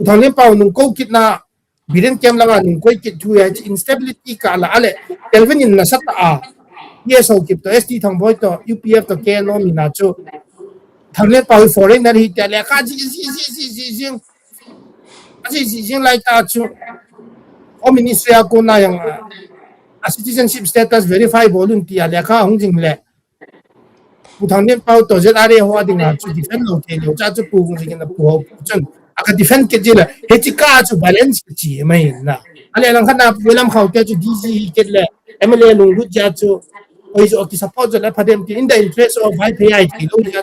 thang le pau nung ko kit na biren kem langa nung koi kit thu ya instability ka la ale Kelvin in na sat a yes ho kip to ST thang boy to UPF to ke no mi na chu thang le pau foreigner hi ta le ka ji like ta chu o ministry ko na yang a citizenship status verify bolun ti ale ka hong jing le pu thang le pau to je are ho ding na chu defend lo te lo cha chu pu jing na pu ho chen aka defend ke jila he chi ka chu balance chi mai na ale lang khana welam khau ke chu DG ke le MLA lung ru ja chu oi jo ki support la phadim ki in the interest of high pay ki lo ja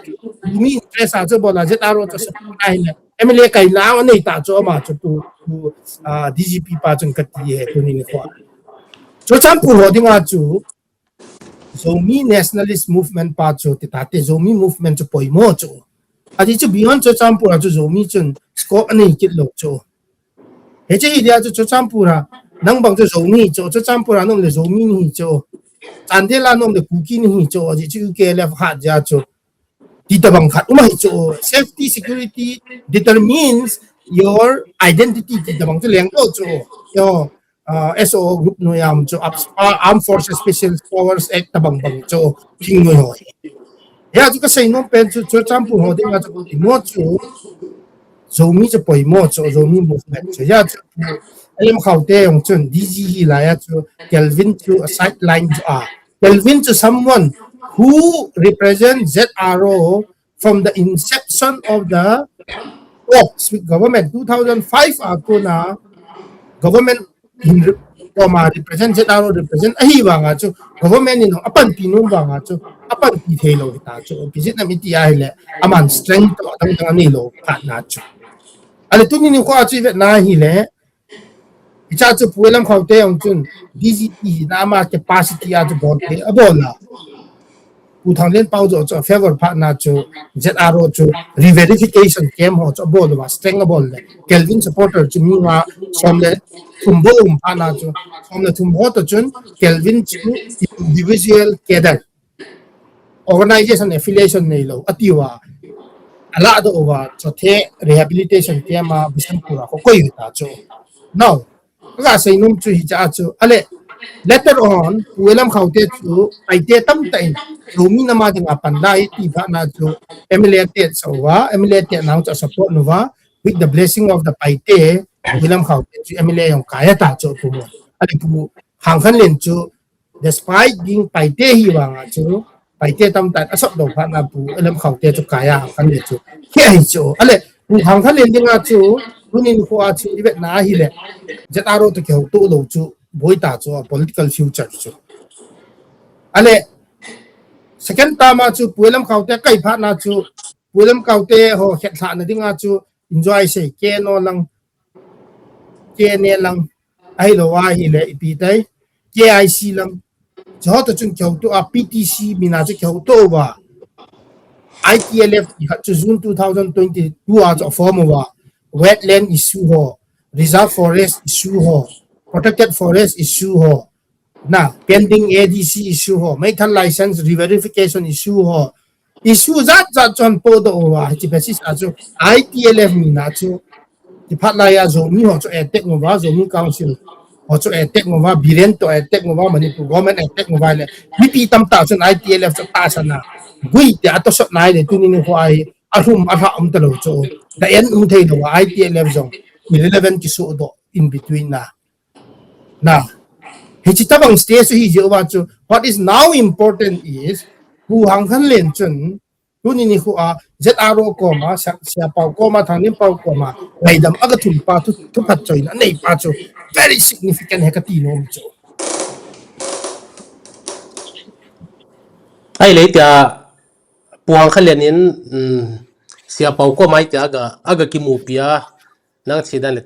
mi interest a chu bola je taro chu support ai le MLA kai la nei ta chu ma chu tu DGP pa chung ka ti he tu ni ko cho cham pu ho ding a chu zomi nationalist movement pa chu ti ta te zomi movement chu poi mo chu adi chu beyond cho champura chu zomi chun scope ani kit lo cho he che idea chu champura nang bang chu zomi cho champura nom le zomi ni cho chandela nom le kuki ni cho adi chu ke le ha ja cho di ta bang khat umai cho safety security determines your identity di ta bang chu leng to cho yo SO group no yam cho armed forces special powers act ta bang cho king no ho ya chu ka sei nom pen chu champu ho ding a chu mo chu zomi chu poi mo chu zomi movement chu ya chu em khau te ong chun DG hi la ya chu Kelvin chu a sideline a Kelvin to someone who represents ZRO from the inception of the talks with government 2005 ako na government represent ZRO represent ahi wa nga chu government ni no apan pinum wa nga chu apan pi thelo ta chu visit na miti ai le aman strength to tang ni lo pa na chu ale tu ni ko achi vet na hi le icha chu puelam khaute ong chun DGP na ma capacity a chu bot te abola u thang len pau zo cho favor pha na chu ZRO chu re-verification kem ho cho bol wa strengable le Kelvin supporter chu mi wa som le thum bo pha na chu som le thum ho to chun Kelvin chu individual cadre organization affiliation nei lo atiwa ala do over cho the rehabilitation kema bisampura ko koi ta chu now ga sei num chu hi cha chu ale later on welam khaute chu aite tam tain rumi nama dinga pandai ti ba na chu emulated so wa emulated now to support nova with the blessing of the paite welam khaute chu emulate yong kaya ta chu pu mo ale pu hang khan len chu despite being paite hi wa nga chu paite tam tat asop do pha na pu welam khaute chu kaya khan le chu ke ai chu ale pu hang khan len dinga chu runin ko a chu ibet na hi le ZRO to ke to lo chu boi ta chu political future chu ale second time chu puelam kaute kai pha na chu puelam kaute ho khet tha na dinga chu enjoy se ke no lang ke ne lang ai lo wa hi le ipi tai KIC lang jo to chun kyo to a PTC mina chu kyo to wa ITLF chu June 2022 a form wa wetland issue ho reserve forest issue ho protected forest issue ho na pending ADC issue ho mai than license re-verification issue ho issue zat chon po do wa chi basis a chu ITLF mi na chu ti phat la ya zo mi ho chu attack no wa zo mi council ho chu attack no wa biren to attack no wa mani pu government attack no wa le mi pi tam ta chun ITLF chu ta sana gui ti ato shot nai le tu ni ni hwai arum ara am ta lo chu the end thei do wa ITLF zo irrelevant ki su do in between na Hichitabang stage hi jewa chu what is now important is hu hang khan len chun tu ni ni hu a ZRO ko ma sia pau ko ma thang nim pau ko ma lai dam aga thum pa tu phat choi na nei pa chu very significant hekati nom chu ai lấy tia puang khăn liền in sia pau ko mai tia aga ki mu pia nang chidan le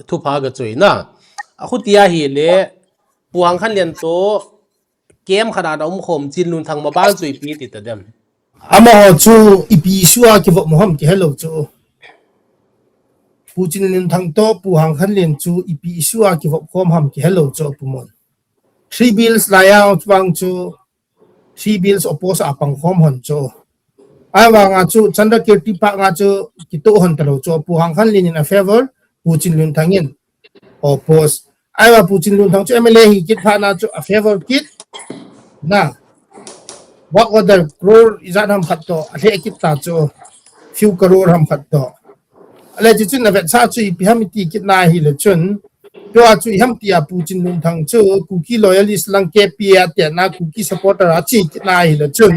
thu pha ga choi na a khu tia hi le puang khăn liền to kem khana da khom chin nun thang ma bal chui pi ti ta dem ama ho chu ipi suwa ki vo moham ki hello chu pu chin nin thang to pu hang khan len chu ipi suwa ki vo khom ham ki hello chu pu mon three bills la ya wang chu three bills oppose apang khom hon chu ai wa nga chu chanda kirti pa nga chu ki to hon talo chu pu hang khan len in a favor pu chin lun thangin oppose ai wa pu chin lun thang chu MLA hi kit pha na chu a favor kit na what other crore izat ham khat to a le kit ta chu few crore ham khat to ale chi chun na vet sa chu pi ham ti kit na hi le chun to a chu ham ti a pu chin lun thang chu ku ki loyalist lang ke pi a te na ku ki supporter a chi kit na hi le chun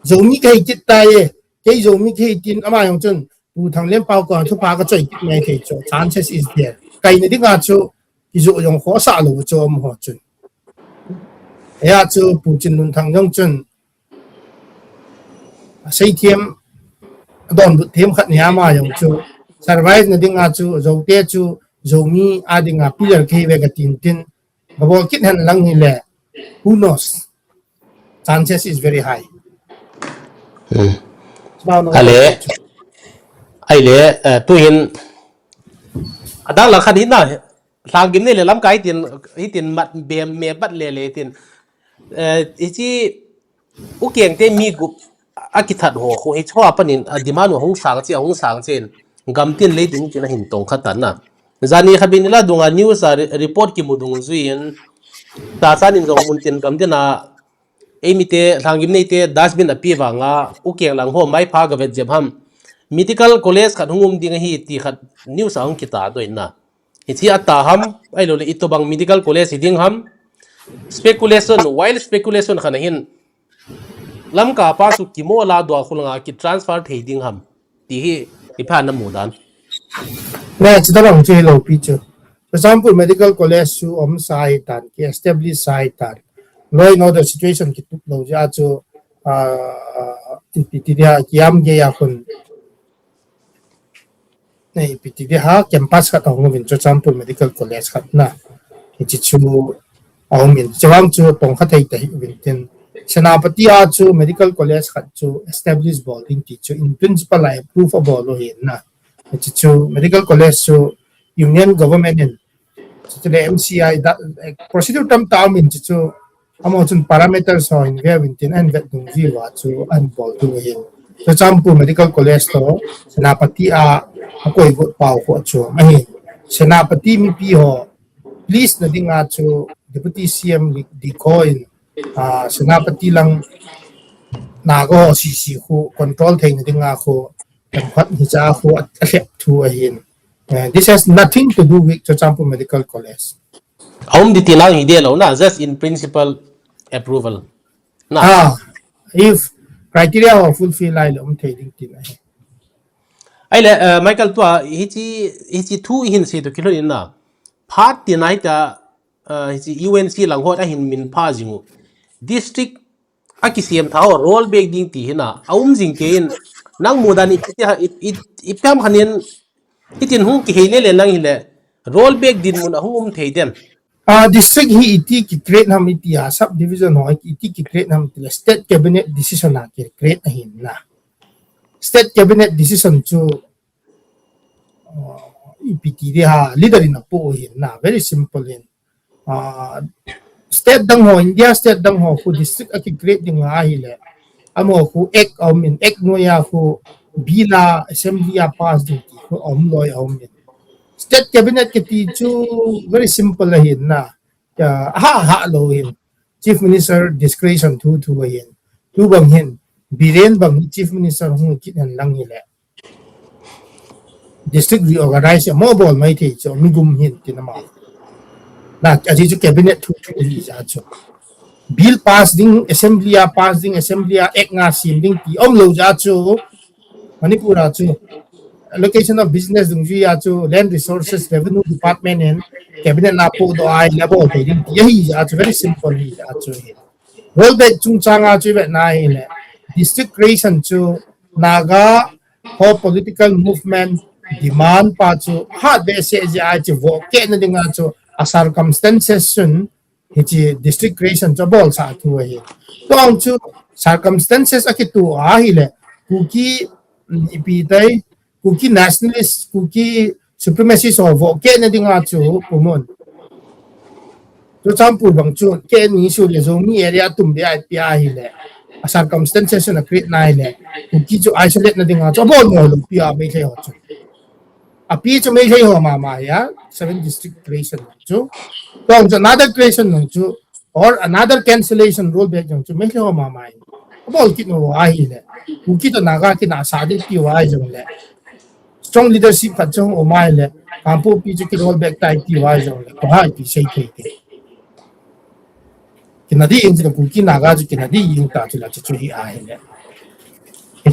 zomi kai kit ta ye ke zomi ke tin ama yong chun pu thang lem pau ko thu pa ka choi kit ngai the chu chances is there kai ni dinga chu ki zo yong ho sa lo chu am ho chun ya chu pu chin lun thang yong chun sei thiam don bu thiam khat nya ma yong chu survive na dinga chu zo te chu zomi a dinga pillar ke ve ka tin ba bo kit han lang hi le who knows chances is very high ai le tu hin adang la khan hin na lang gim ne le lam kai tin mat be me bat le tin chi u kieng te mi gup akithat ho ho he chwa panin diman hong sang chen gam tin le ding china hin tong khatan na zani khabin la dunga news report ki mudung zuin ta chanin jong mun tin gam dina emite thangim nei te dustbin api wanga u kieng lang ho mai pha ga vet jeb ham medical college khat hungum ding hi ti khat news ang kita doina ichi ata ham ai lo le itobang medical college ding ham speculation wild speculation khana hin lam ka pa su kimo la do khulanga ki transfer thei ding ham ti hi ti pha na mudan na chita bang che lo pi chu for example medical college su om sai tan ki establish sai tan law and order situation ki tu lo ja chu ti dia kiam ge ya khun nei pi ti dia ha campus ka tong min for example medical college khat na ki chu au min chawang chu tong kha thei tai win tin Senapati a chu medical college khat chu established boarding ti chu in principle I approve of bolo hin na chu medical college chu union government in chu le MCI da procedure tam tam in chu amo chun parameters ho in ve win and vet dung ji wa chu an bol tu hin so champu medical college to Senapati a koi go pau ko chu mai Senapati mi pi ho please na dinga chu deputy CM di coin Senapati lang nago si khu control thing dinga khu kan khat hi cha khu athlep thu a hin this has nothing to do with Chochampu Medical College Aum di tilang ide lo na just in principle approval. Na. if criteria are fulfill ai lom thading tin ai Ai le Michael tua hichi thu hin se to kilo in na. Phat ti nai ta hichi UNC lang hot a hin min pha jingu. District akisiam thao roll back ding ti hina aum jing ke in nang mudani ipam khanin itin hung ki hele le lang hile roll back din mun ahum theidem. district hi iti ki create ham iti subdivision ho iti ki create ham ti state cabinet decision na ki create hin na state cabinet decision chu IPT de ha leader in a po hin na very simple in state dang ho India state dang ho ku district aki create ding ha hi le amo ku ek min ek no ya ku bila assembly ya pass ding ki ku loy min state cabinet ke ti chu very simple hin na ha lo hin chief minister discretion thu hin tu bang hin biren bang chief minister hu ki nan lang hi le district reorganize mo bol mai thi chu mi gum hin tin ma na aji chu cabinet thu hi ja chu bill pass ding assembly ek nga sim ding ti lo ja chu manipura chu allocation of business dung ji ya chu land resources revenue department and cabinet na po do ai level pe ding ti hi ja chu very simple hi ja chu roll back chung changa chu be na hi le district creation chu naga ho political movement demand pa chu ha be se ja chu vo ke na ding chu a circumstances sun hichi district creation cho bol sa thu hi tong chu circumstances akitu a hi le kuki ipi dai kuki nationalist kuki supremacist of ke na dinga chu pumon to champu bang chu ke ni su le zo mi area tum de ai pia hi le a circumstances na create na hi le kuki chu isolate na dinga cho bol mo lu pia me the ho chu a pi chu me the ho ma ya 7 district creation chu so another creation chu or another cancellation rollback chu me the ho ma bol ki no wa hi le kuki to naga ki na sa de pi wa jong le strong leadership ka chong o mai le kampu pi chu ki rollback tai pi wa jong le ko ha pi sei the kinadi ing chu kuki naga chu kinadi ing ta chu la chu hi a hi le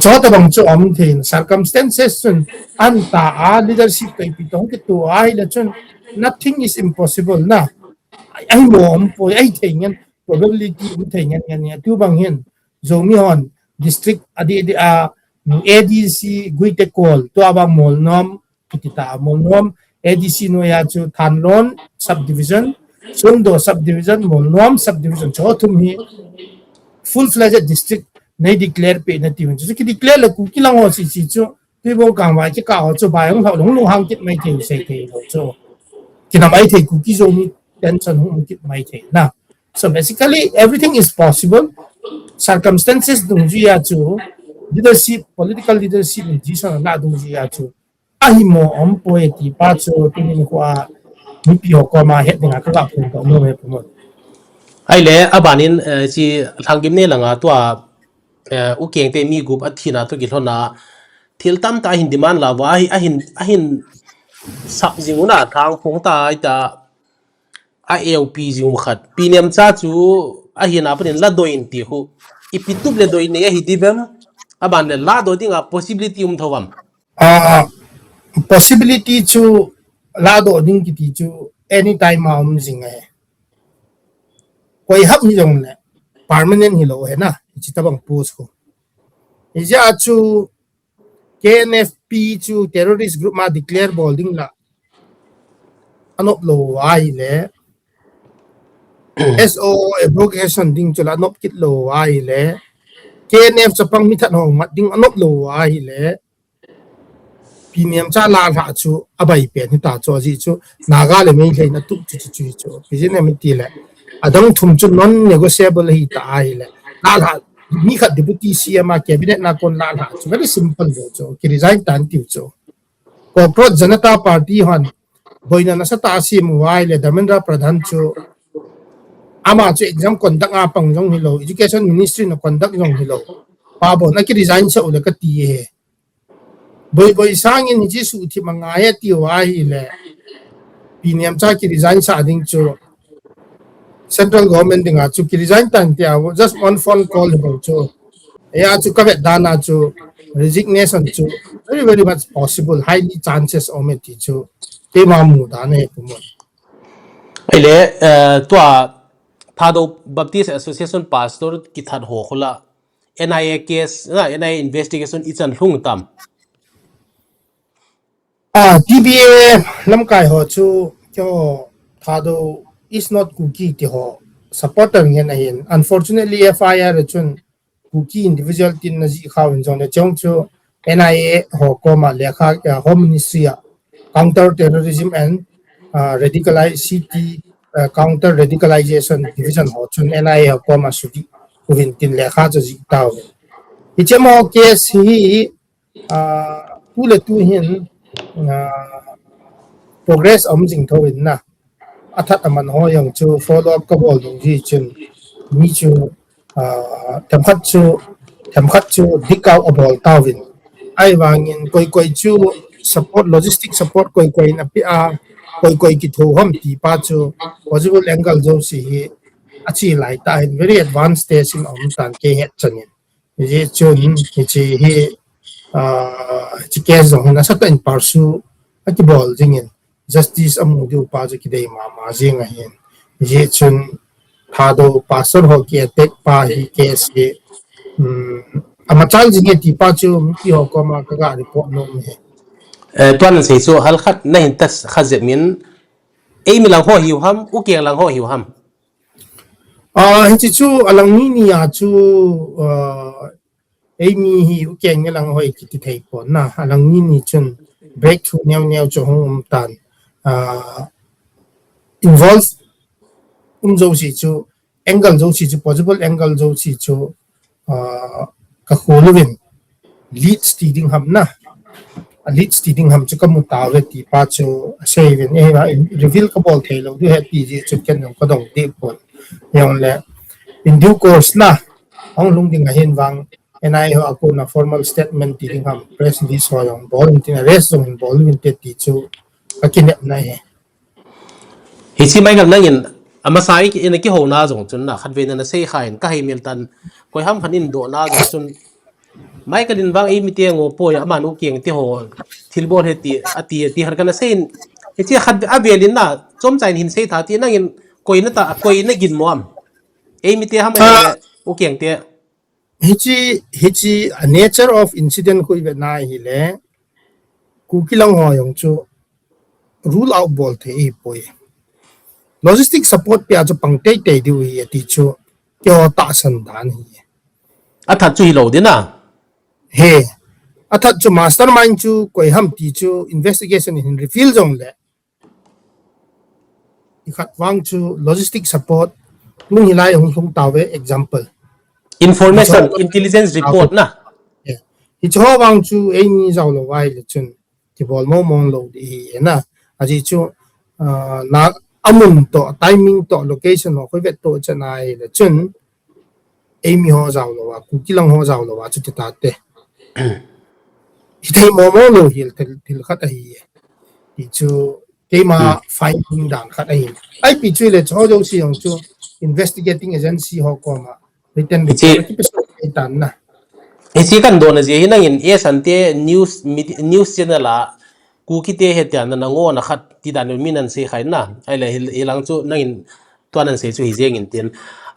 cho ta bang chu om thin circumstances sun an ta a leadership kai pi tong ki tu a hi le chun nothing is impossible na ai mo om po ai thingen probability um thingen yan tu bang hin zomi hon district adi ADC guite call to abang mol nom kitita mol nom ADC no ya chu thanlon subdivision sundo subdivision mol nom subdivision chothum hi full fledged district nei declare pe na ti chu ki declare la ku ki lang ho si chu ti bo kang wa ki ka ho chu ba yong long long hang kit mai the se the lo chu ki na mai the ku ki zo mi tension hu kit mai the na so basically everything is possible circumstances dung ji ya chu leadership political leadership in ji sa na dung ji ya chu ai mo om po e ti pa chu ti ni ko a mi pi ho ko ma he nga ka ka phu ko no me phu mo Ai le abanin chi thangim ne langa tua u keng te mi group athina to ki hlona thil tam ta hin demand la wa a hin sak jinguna thang phung ta ita a LP jing khat pinem cha chu a hin apanin la doin ti hu ipitup le doin ne hi dibem aban le la do dinga possibility thawam possibility chu la do ding ki ti chu anytime ma jing ai koi hap ni jong le permanent hi lo he na chi ta bang post ko ja chu KNFP chu terrorist group ma declare bolding la anop lo ai le SO abrogation ding chula nop kit lo ai le KNF chapang mi that hong mat ding anop lo ai le piniam cha la ha chu abai pen hi ta cho ji chu naga le mai le na tu chu chu chu pizin mi ti le adang thum chu non negotiable hi ta ai le la ha mi khat deputy CM cabinet na kon la ha chu very simple lo chu ki resign tan tiu chu corporate janata party han boina na sa ta sim wai le damendra pradhan chu ama chu exam conduct a pang jong hilo education ministry na conduct jong hilo pa bo na ki resign sa ula ka ti he boy boy sangin ji su thi manga ya ti wa hi le piniam cha ki resign sa ding chu central government ding a chu ki resign tan ti a just one phone call bo chu ya chu ka vet dana chu resignation chu very much possible highly chances o me ti chu te ma mu da ne pu mo ai le tua Thadou Baptist Association Pastor kithat ho khula NIA case na NIA investigation ichan lhung tam TBA lam kai ho chu kyo Thadou is not cookie ti ho supporter ngen a hin unfortunately FIR chun cookie individual tin na ji khaw in jong chong chu NIA ho ko ma lekha home ministry counter terrorism and counter radicalization division ho chun NIA ho ko ma su di ku hin tin lekha chu ji taw ichemo case hi tu le tu hin progress jing tho in na athat aman ho yang chu follow up ka bol dong ji chun mi chu tham khat chu dikau abol tawin ai wangin koi chu support logistic support koi na pi a koi ki thu hom ti pa chu possible angle jo si achi lai ta in very advanced stage in tan ke het chanin ji chun chi hi chi case jong na sa tan parsu ati bol jingin justice amu du pa ju ki dei ma jing a hin ji chun Thadou pastor ho ki attack pa hi case ye amachal jinge ti pa chu ki ho ko ma ka ga report no me tuan sei chu hal khat na hin tas khazet min ei mi lang ho hiu ham u ke lang ho hiu ham hi chi chu alang ni ya chu ei mi hi u ke nge lang hoi ki ti thei po na alang ni chun breakthrough nyau chu hong tan involve zo si chu angle zo si chu possible angle zo si chu ka kholuwin lead steering ham na lead steering ham chu ka mutawe ti pa chu seven reveal ka bol thelo du happy ji chu ken ko dong ti pon yong le in due course na ang lung ding a hin wang NI ho ako na formal statement ti ding ham press release ho yong bol tin arrest jong bol win te ti chu ka kinep na he Hiche Michael nangin amasai ki ina ki ho na jong chun na khat ve na sei khain ka hi miltan koi ham khanin do na jong chun Michael in bang ei mi te ngo po ya man u keng ti ho thilbol he ti ati har kana sein hichi khat avelin na chom chain hin sei tha ti nangin koi na gin moam ei mi te ham u keng te hichi nature of incident hui ve na hi le ku kilang ho yong chu rule out bol the e poi logistic support pe ajo pangte te di wi ti chu kyo ta san dan hi athat chu hi lo de na he athat chu mastermind chu koi ham ti chu investigation in reveal jong le ikhat wang chu logistic support lung hilai hong tawe example information intelligence report na hi cho wang chu ei ni jaw lo wai le chun ti bol mo mong lo di na aji chu na amun to timing to location ho khoi vet to chanai le chun ei mi ho jaw lo wa ku kilang ho jaw lo wa chu ti ta te hi thei mo lo hil til khat a hi ti chu ke ma finding dan khat a hi ai pi chu le cho jo si yong chu investigating agency ho ko ma written report ki pe tan na hichi kan do na je hinangin sante news channel a ku ki te he tian na ngo na khat ti dan min an se khain na ai le hilang chu nangin tuan an se chu hi jeng in tin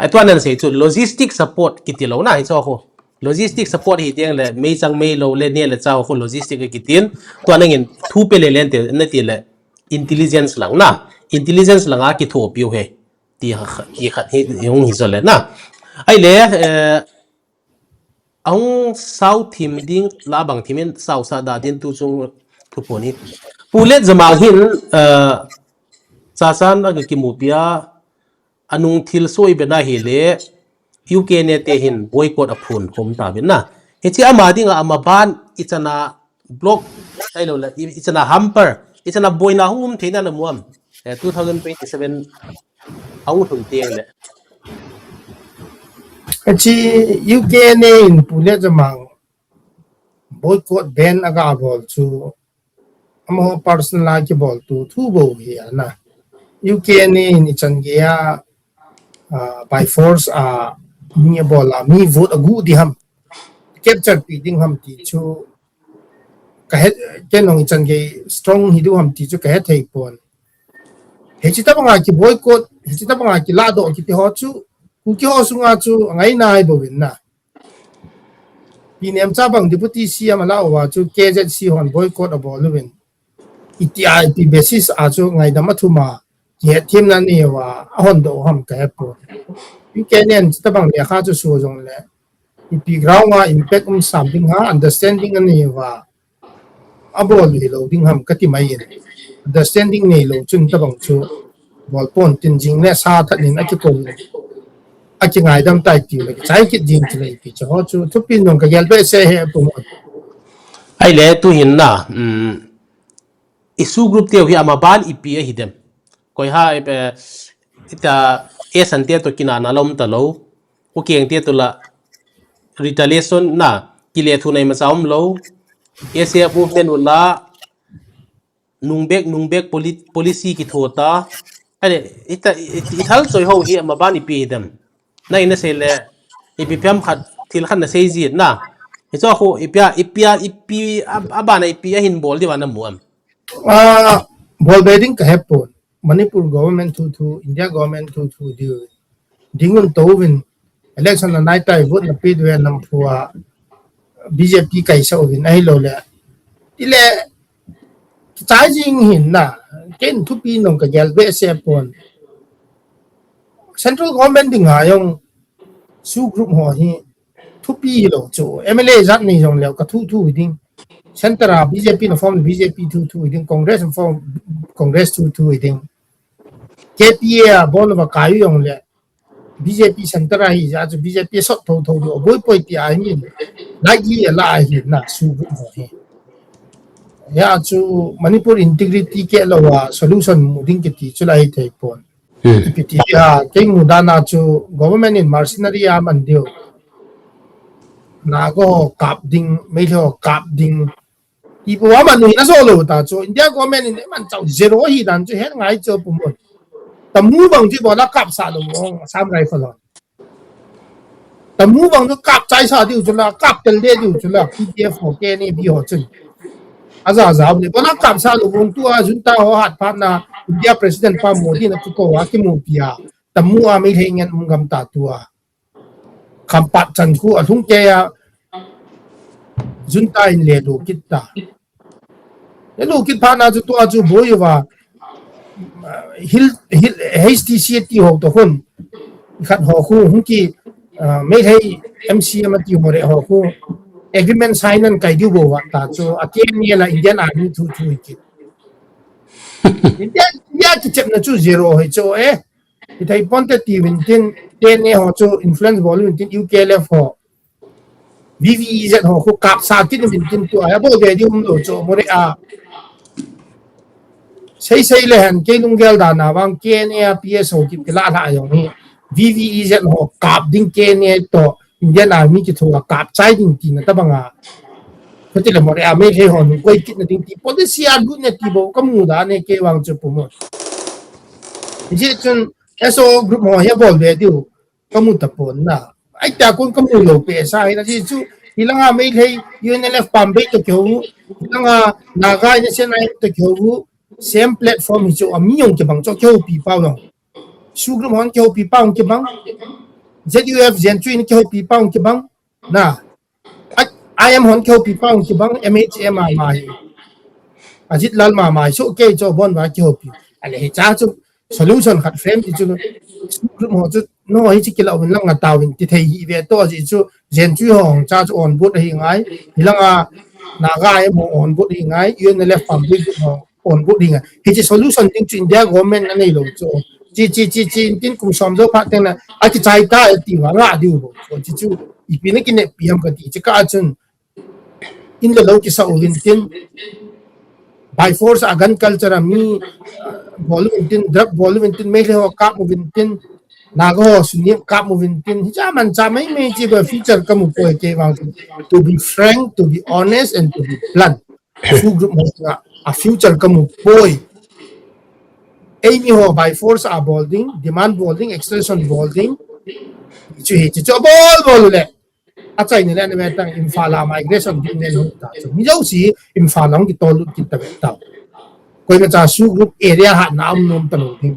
ai tuan an se chu logistic support ki ti lo na hi cho ho logistic support hi tiang le mei chang mei lo le ne le cha ho logistic ki tin tuan nangin thu pe le len te na ti le intelligence lang na intelligence langa ki tho piu he ti khat hi yung hi zole na ai le ông sau thìm đinh lá bằng thìm sau sa đa din tu chung tu poni pulet zamang hin sa san aga kimupia anung thil soi bena hi le UK ne te hin boycott a phun hom ta bin na he chi ama ding ama ban ichana block ai lo la ichana hamper ichana boina hum theina na muam 2027 ang thun tiang le chi UK ne in pule jamang boycott ban aga bol chu amo personal ki bol tu thu bo hi na UK ne in changia by force mi bola mi vote agu di ham capture pi ding ham ti chu ka het ken nong change strong hi du ham ti chu ka het thei pon he chi ta banga ki boycott he chi ta banga ki la do ki ti ho chu ku ki ho su nga chu ngai nai bo win na pi nem cha bang deputy CM la wa chu KZC hon boycott abo lu win ITI pi basis a chu ngai da ma thu ma ye team na ni wa hon do ham ka he po you can en ta bang le kha chu su jong le pi ground wa impact something ha understanding ani wa abo li lo ding ham ka ti mai understanding nei lo chun ta bang chu bol pon tin jing le sa that nin a ki ko a ki ngai dam tai ti le chai ki jing ti le pi cho chu thu pin nong ka yal be se he pu ai le tu hin na isu group te hi ama ban ipi a hidem koi ha ita esan te to kinana lom ta lo ko keng te to la retaliation na kile thu nei ma chaum lo asia movement wala nungbek policy ki thota ane ita ithal choi ho hi ama ban ipi hidem na ina se le ipi pyam khat thil khan na sei ji na he cho ko ipi abana ipi a hin bol di wana muam bol bedding ka hepon Manipur government to India government to di dingun to win election na night time vote na pid we nam phua BJP kai sa win ai lo le ile chai jing hin na ken thu pi nong ka gel be se pon central government ding ha yong su group ho hi thu pi lo chu MLA zat ni jong le ka thu ding Central BJP na form BJP to within Congress and form Congress to within KPA bon wa kayu yong le BJP Central hi ja chu BJP sot tho do boy poi ti a ni likely la hi na su bu ho he ya chu Manipur integrity ke lo wa solution muding ke ti chu lai thei pon ipiti ya keng mudana chu government in mercenary a man dio na go kap ding me lo kap ding ibu wa man ni na so lo ta chu India government in man chau zero hi dan chu het ngai chu pu mo tamu bang ji bo la kap sa lo ngong sam rai fa lo tamu bang chu kap chai sa diu chu la kap tel de diu chu la PDF ho ke ni bi ho chen aza za ne bo la kap sa lo ngong tu a jun ta ho hat pa na India president pa Modi na ko wa ki mu pia tamu a me the ngen ngam ta tu a kham pat chan khu a thung ke ya jun ta in le do kit ta lu kit pa na chu tu a chu boy wa hil HTC ti ho to hun khat ho khu hung ki me thei MCM ti ho re ho khu agreement sign an kai du bo wa ta chu atien ni la Indian army thu ki India ki chep na chu zero hai chu it hai ponte ti win tin ten ne ho chu influence volume tin UKLF ho VVZ ho khu kap sa ki win tin tu a bo de di lo chu mo re a sei le han ke lung gel da na wang KNA PS ho ki la la yong ni VVZ ho kap ding KNA to Indian army ki thola kap chai ding ti na ta banga pati le mo re a me he ho nu koi kit na ding ti policy a gu ne ti bo ka mu da ne ke wang chu pu mo ji chun SO group ho he bol ve diu ka mu ta pon na ai ta kun ka mu lo pe sa na ji chu ilanga me he UNLF pambe to kyo ilanga naga ne sen ai to kyo same platform hi chu ami yong ke bang cho kyo pi pao lo su group hon kyo pi pao ke bang ZUF Gen 3 ni kyo pi pao ke bang na I am hon kyo pi pao ke bang MHM ma hi ajit lal ma so ke cho bon wa kyo pi ale he cha chu solution khat frame ti chu group ho chu no hi chi kila win lang ta win ti thei hi ve to ji chu zen chu hong cha chu on board hi ngai hilanga naga ai mo on board hi ngai yun le public on board hi ngai hi chi solution ting chu India government na nei lo chu chi tin kum som zo pha teng na a ki chai ta ti wa nga di bo chi chu ipi ne ki ne piam ka ti chi ka chun in the low ki sa win tin by force agan culture mi volume drug volume me ho kap movin nago sunim kap movin hijaman chamai me chi go feature kamu po ke wang to be frank, to be honest, and to be blunt su group mo a future kamu boy any ho by force a bolding demand bolding extension bolding chu bol le a chai ni le ne tang infala migration din nen hu ta chu mi jau si infala ng ki tolu ki ta ta koi ma cha su group area ha na nom ta lo ding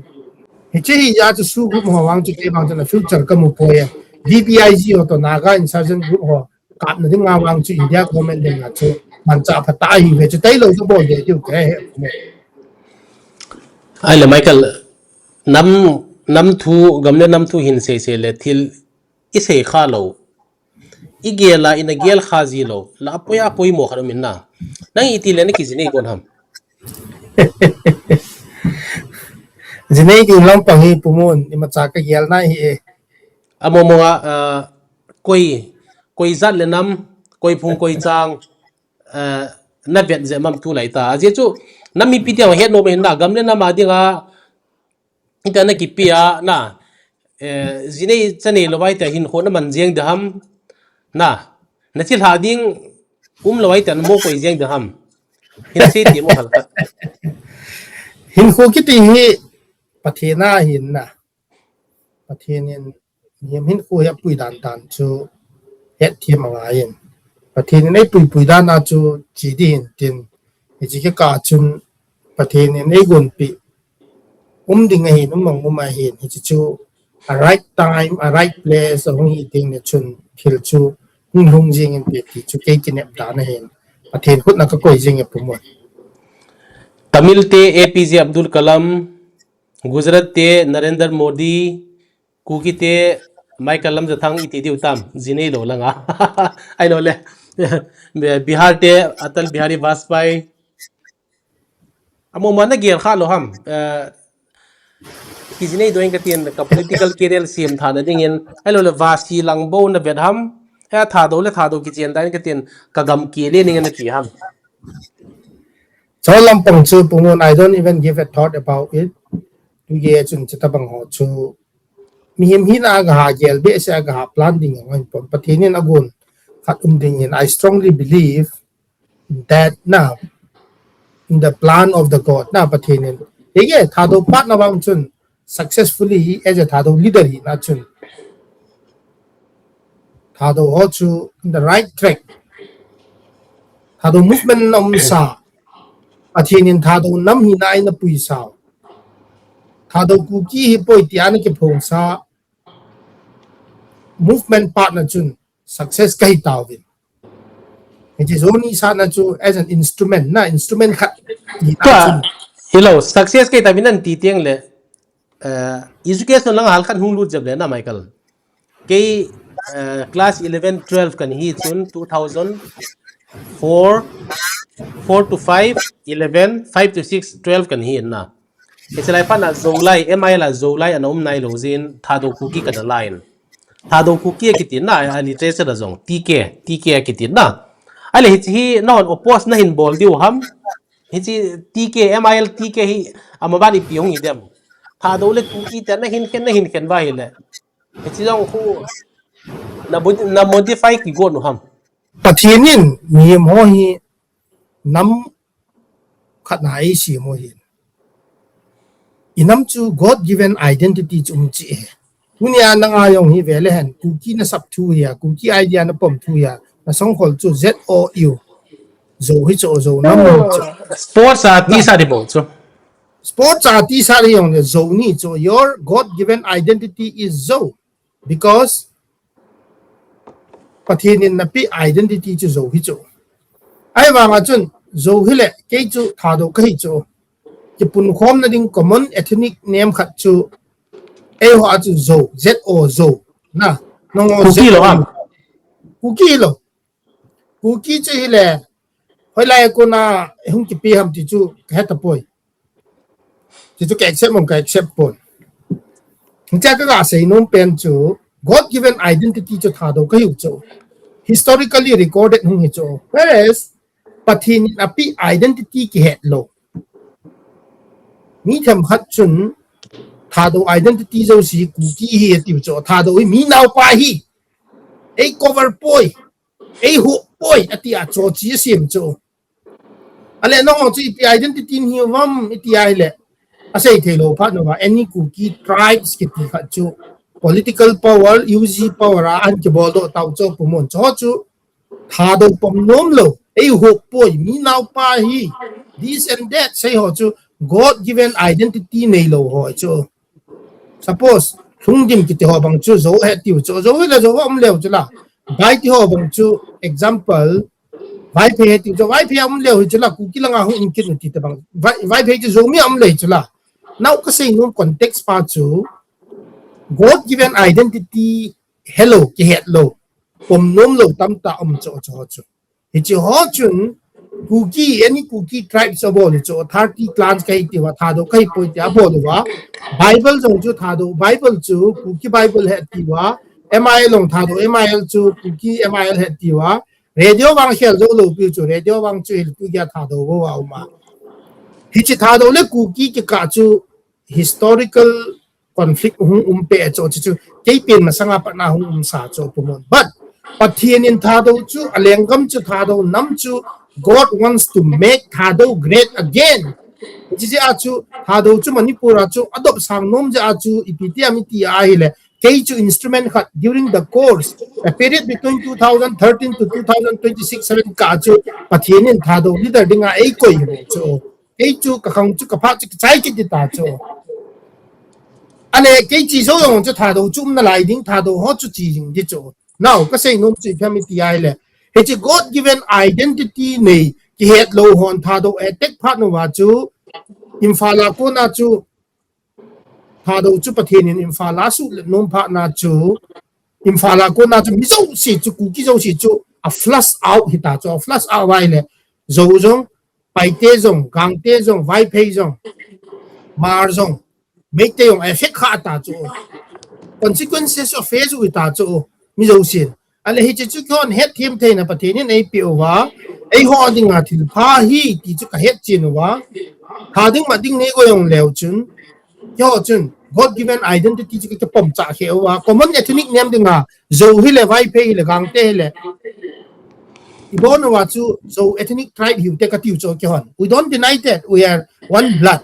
he che ya chu su group ho wang chu ke bang cha future ka mu po ye DPIG ho to naga insurgent group ho ka na ding ma wang chu India government ding na chu man cha pha ta hi ve chu tai lo so bo de chu ke ai là Michael năm năm thu gam le năm thu hin se le thil i se kha lo i gela in a gel khazi lo la apoya poi mo khar min na nang iti le ne ki jini kon ham jinei ki lam pang hi pumun ni ma cha ka yel na hi amo mo koi zat le nam koi phung koi chang na vet je mam tu lai ta je chu nami pi tiang het no me na gam le na ma dinga ita na ki pia na jinei chani lo wai ta hin khona man jeng da ham na na chi ha ding lo wai tan mo koi jeng da ham hin se ti mo hal khat hin ko ki ti hi pathena hin na pathenin yem hin ko ya pui dan dan chu het thi ma nga yin pathenin nei pui dan na chu chi di hin tin ji ke ka chun pathenin nei gon pi ding a hin mong ma hin hi chu a right time a right place ong hi ting ne chun thil chu lhung jing in pi ti chu ke ki ne da na hin pathen khut na ka koi jing e pu mo Tamil ते APJ अब्दुल कलाम गुजरात ते नरेंद्र मोदी कुकी ते Michael lump जथांग इति दिउताम जिने लो लंगा I know ले बिहार ते अटल बिहारी वाजपेयी अमो मन गेर खा लो हम कि जिने दोइन का तीन का पॉलिटिकल कैरियर सीएम था न दिंगन आई लो ले वासी लंगबो न बेद हम है था दो कि चेन दाइन का तीन का गम केले निंगन की हम so lam pang chu pumun I don't even give a thought about it tu ye chun chita bang ho chu mi him hin a ga ha gel be se ga ha plan ding ngon pon pathinin agun khat ding in I strongly believe that now in the plan of the god na pathinin ye tha do pat na bang chun successfully as a tha do leader hi na chun tha do ho chu in the right track tha do movement nom sa pathinin tha do nam hi na ina pui sao tha do ku ki hi poi tian ke phong sa movement partner chun success kai tawin it is only sa na chu as an instrument na instrument khat ni na chun hello success kai tabinan ti tiang le education lang hal khan hung lut jab le na Michael ke class 11 12 kan hi chun 2004 4 to 5 11 5 to 6 12 kan hi na isalai pa na zolai mi la zolai anom nai lo zin thado kuki kan line thado kuki kitin na literature da zong tk kitin na ale hi non oppose na hin bol diu ham hi tk mil tk hi amabani piong hi dem thado le kuki ta na hin ken wa hi le hi jong khu na modify ki go no ham pathinin mi mo hi nam khat na ai si mo hi inam chu god given identity chum chi dunia na nga yong hi vele han kuki na sap thu ya kuki idea na pom thu ya na song khol chu z o u zo hi zo nam sports are these are the both so sports are ti sa ri yong zo ni so your god given identity is zo because pathinin na pi identity chu zo hi chu ai wa ma chun zo hi le ke chu tha do kai chu chỉ phun khom là đinh common ethnic name khát chú ai hoa chú zo z o zo na nong o z cookie chứ là hồi lại cô na không kịp pi ham thì chú hết tập bồi thì chú cái accept mong cái accept bồi chắc cái gì sẽ nôm pen chú God given identity cho thà đâu cái hiểu chú historically recorded không hiểu chú whereas pathin api identity ki het lo mi tham khat chun tha do identity zo si ku ki hi ti cho tha do mi naw pa hi ei cover poi ei hu poi ati a cho chi sim cho ale no chi pi identity hi wam iti ai le asai thelo pha no any ku ki tribes ki ti kha chu political power UG power an ki bol do taw cho pumon cho chu tha do pom nom lo ei hu poi mi naw pa hi this and that say ho chu God given identity nei lo ho chu suppose thung dim ki te ho bang chu zo he ti chu zo le zo om le chu la bai ti ho bang chu example vai phe ti zo vai phe om le chu la ku ki la nga hu in ki ti te bang vai phe chu zo mi om le chu la now ka say no context pa chu God given identity hello ki het lo pom nom lo tam ta om cho chu hi chi ho chun cookie any cookie tribes of all cho 30 clans kai ti wa tha do kai poi ti abo do wa bible jong chu tha do bible chu cookie bible he ti wa mil long tha do mil chu cookie mil he ti wa radio wang hel zo lo pi chu radio wang chu hil pu ya tha do wa ma hi chi tha do le cookie ki ka chu historical conflict hung pe cho chu ke pin ma sanga pa na hung sa cho pumon but pathian in tha do chu alengam chu tha do nam chu God wants to make Thado great again. Jiji achu Thado chu Manipur achu adopt sang nom ja achu ipitiamiti ahile kei chu instrument khat during the course a period between 2013 to 2026 7 ka chu pathianin Thado leader dinga ei koi chu kei chu ka khang chu ka pha chu chai ki ta chu ane kei chi so yong chu Thado chum na lai ding Thado ho chu chi jing di chu now ka sei nom chu ipitiamiti ahile it's a God-given identity nei ki het lo hon tha do attack phat no wa chu infala ko na chu tha do chu pathin in infala su nom phat na chu infala ko na chu mi zo si chu ku ki zo si chu a flush out hita chu flush out wai le zo zong pai te zong gang te zong vai phei zong mar zong make te yong effect kha ta chu consequences of phase wi ta chu mi zo sin ale hi chu kon het thim the na pathin nei pi wa ei ho ding a thil pha hi ti chu ka het chin wa ha ding ma ding nei go yong leo chun yo chun God given identity chu ka pom cha he wa common ethnic name ding a zo hi le vai phe le gang te le ibon wa chu zo ethnic tribe hi te ka tiu cho ke hon we don't deny that we are one blood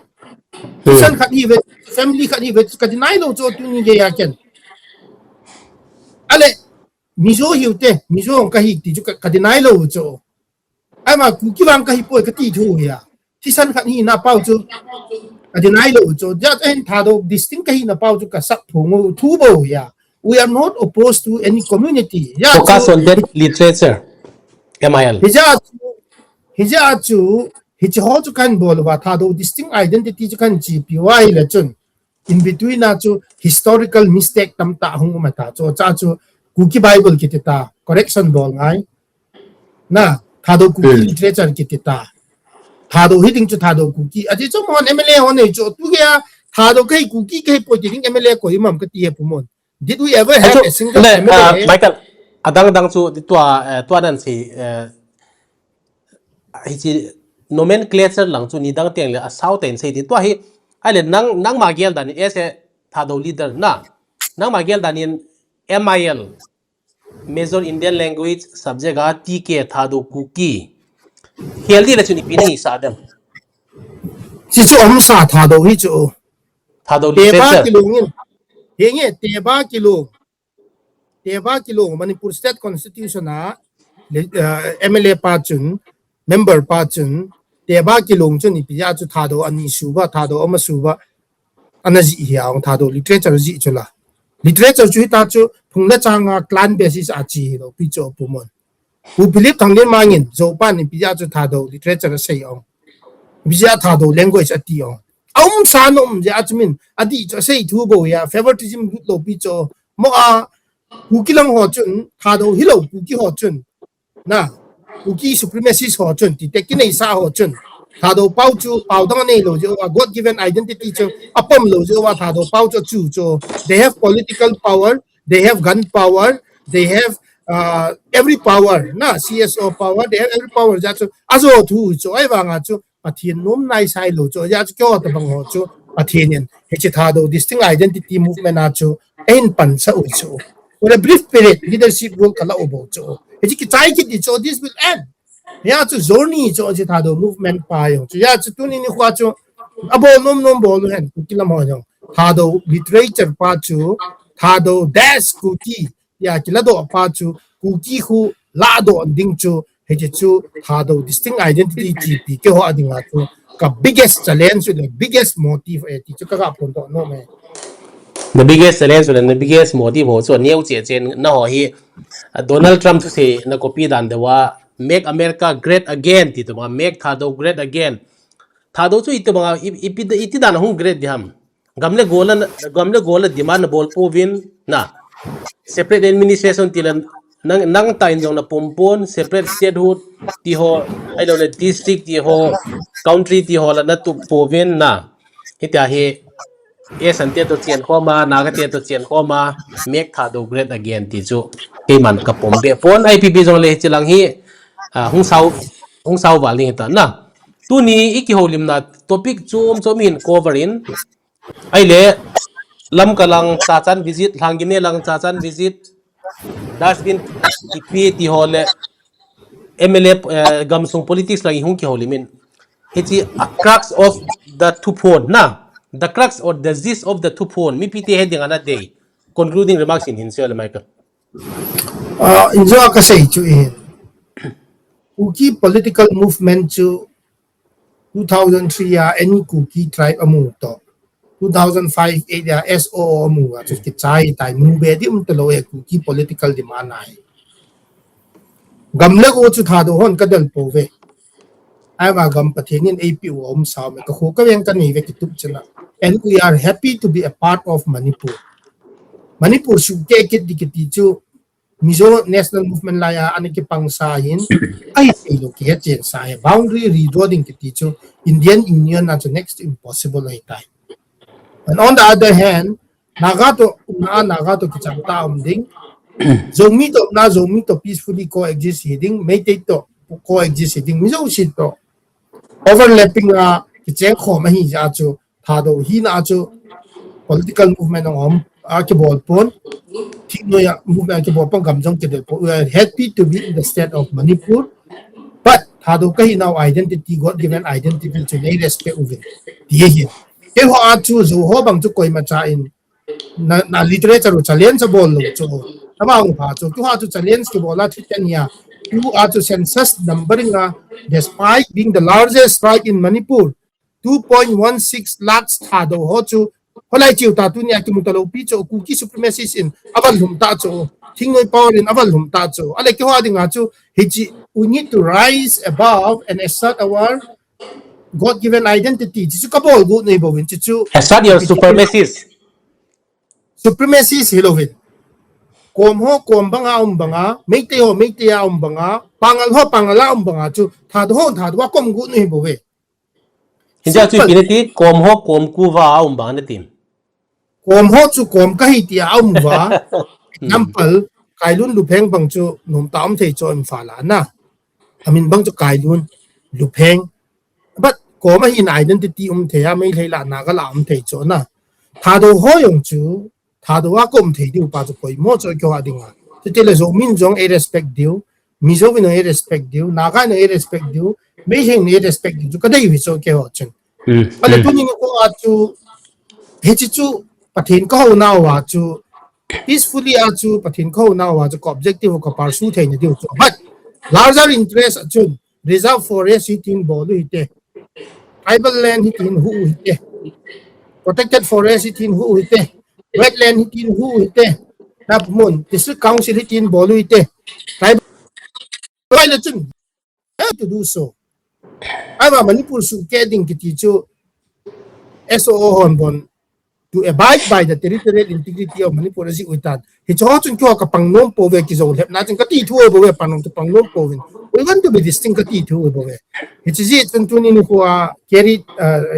san khat hi ve family khat hi ve ka deny lo cho tu ni ge ya ken ale mizo hiute mizo ka hi ti chu ka deny lo cho ai ma ku ki wang ka hi poi ka ti thu ya ti san khat hi na pau chu ka deny lo cho ja en tha do distinct ka hi na pau chu ka sak thong thu bo ya we are not opposed to any community ya focus on that literature mil hija chu ho chu kan bol wa tha do distinct identity chu kan chi pi wa ile chun in between na chu historical mistake tam ta hung ma ta cho cha chu cookie bible ki ta correction bol ngai na thado cookie literature ki ta thado hitting chu thado cookie aje chu mon mla hon nei chu tu ya thado kai cookie kai po ti mla ko imam ka ti pumon did we ever have a single mla Michael adang chu tua nan si hi chi nomenclature lang chu ni dang teng le a sau ten sei ti tua hi ale nang ma gel dan ese thado leader na nang ma gel dan in MIL Major Indian Language subject a TK thado cookie healthy la chuni pini sa dem si chu om sa thado hi chu thado te ba literature kilongin he nge te ba kilo Manipur State Constitution a MLA pa chun member pa chun te ba kilong chun pi ya chu thado ani su ba thado ama su ba anaji hi ang thado literature ji chula literature chu ta chu phungla changa clan basis a chi lo pi cho pumon pu philip thanglen mangin zo pa ni pi ya chu thado literature sei ong bi ya thado language ati ong sa nom je achmin adi cho sei thu bo ya favoritism lo pi cho mo a ku ki lang ho chun tha do hi lo ku ki ho chun na ku ki supremacist ho chun ti te ki nei sa ho chun tha do pau chu pau dang nei lo jo god given identity cho apam lo jo wa tha do pau cho chu cho they have political power, they have gun power, they have every power na CSO power, they have every power ja chu azo thu cho ai wa nga chu pathian nom nai sai lo cho ya chu kyo ta bang ho chu pathian he chi tha do distinct identity movement a chu en pan sa u chu for a brief period leadership role kala obo chu he chi ki chai ki cho this will end ya chu journey cho chi tha do movement pa yo chu ya chu tu ni khwa chu abo nom nom bo lo hen ku ki lam ho yo tha do literature pa chu tha do dash ku ki ya ki la do pa chu ku ki khu la do ding chu he chu tha do distinct identity chi pi ke ho adinga chu ka biggest challenge the biggest motive e ti chu ka pon do no me the biggest challenge and the biggest motive ho so new che chen na ho hi Donald Trump to say na copy dan de wa make America great again ti to make Thado great again Thado chu ito mga iti dan hung great diham gamle gola demand bol po win na separate administration tilan nang tain jong na pompon separate statehood ti ho I don't know district ti ho country ti ho la na tu po win na hita hi san tia to chen koma na ga tia to chen koma make Thado great again ti chu ke man ka pom be pon IPP jong le chilang hi hung sau wa ling ta na tu ni iki holim na topic chum chomin cover in ai le lam kalang cha chan visit hangine lang cha chan visit dustbin tipi ti hole MLA gamsung politics lagi hung ki holimin hiti a crux of the THUPHON na the crux or the gist of the THUPHON mi piti heading ana day concluding remarks in Hinsel Michael injo ka sei chu in kuki political movement chu 2003 ya any kuki tribe amu to 2005 ya SO amu chu ki chai tai mu be di to lo e kuki political demand ai gamle go chu tha do hon ka dal po ve ai wa gam pathin APO om sa me ka ho ka wen ka ni ve ki tup chana and we are happy to be a part of Manipur su ke ke di ki chu Mizo National Movement laya ani ki pang sahin ai lo ki chen sa boundary redrawing ki chu Indian Union na next impossible ai tai and on the other hand nagato ki changta ding zomi to peacefully coexist hiding meite to coexist hiding mizo sit to overlapping ki cheng kho ma hi ja chu tha do hi na chu political movement om ki bol pon we are happy to be in the state of Manipur, but Thado kahi now identity, God given identity to lay respect of it. Here, ho atu zo ho bang to koi macha in na literature challenge bol so tamang pa so tu ha to challenge ke bola thitan ya tu are to census numbering despite being the largest tribe in Manipur 2.16 lakhs Thado ho to Holai chiu ta tu ni aki mutalo pi cho ku ki supremacist in aval hum ta cho thingoi power in aval hum ta cho ale ki ho ding chu hiji we need to rise above and assert our God given identity chu ka bol gu nei bo win chu assert your supremacist hilovin kom banga banga meite ya banga pangala banga chu tha do wa kom gu nei bo we hinja chu pinati kom ku wa bang na tim kom chu kom ka hi ti wa example kailun lupeng bang chu nom tam thei cho im fa la na amin bang chu kailun lupeng but ko ma hin identity thea mai thei la na ga la thei cho na tha do ho yong chu tha do wa kom thei diu pa chu koi mo cho kyo adinga te le zo min jong e respect diu mi zo vin e respect diu na ga ne respect diu me hin ne respect diu ka dai wi cho ke ho chen ale tu ni ko a chu he chi chu pathin ko na wa chu peacefully chu pathin ko na wa chu objective ko pursue thei ni diu but larger interest chu reserve forest hitin bolu hite tribal land hitin hu hite protected forest hitin hu hite wetland hitin hu hite tapmun district council hitin bolu hite tribal chun to do so aba Manipur su keding kiti chu SOO hon bon to abide by the territorial integrity of Manipur as uitan hi cho chun kyo ka pangnom po ve ki zo lep na chun ka ti thu bo ve panong to pangnom po vin we want to be distinct ka ti thu bo ve it is it chun tuni ni ko carry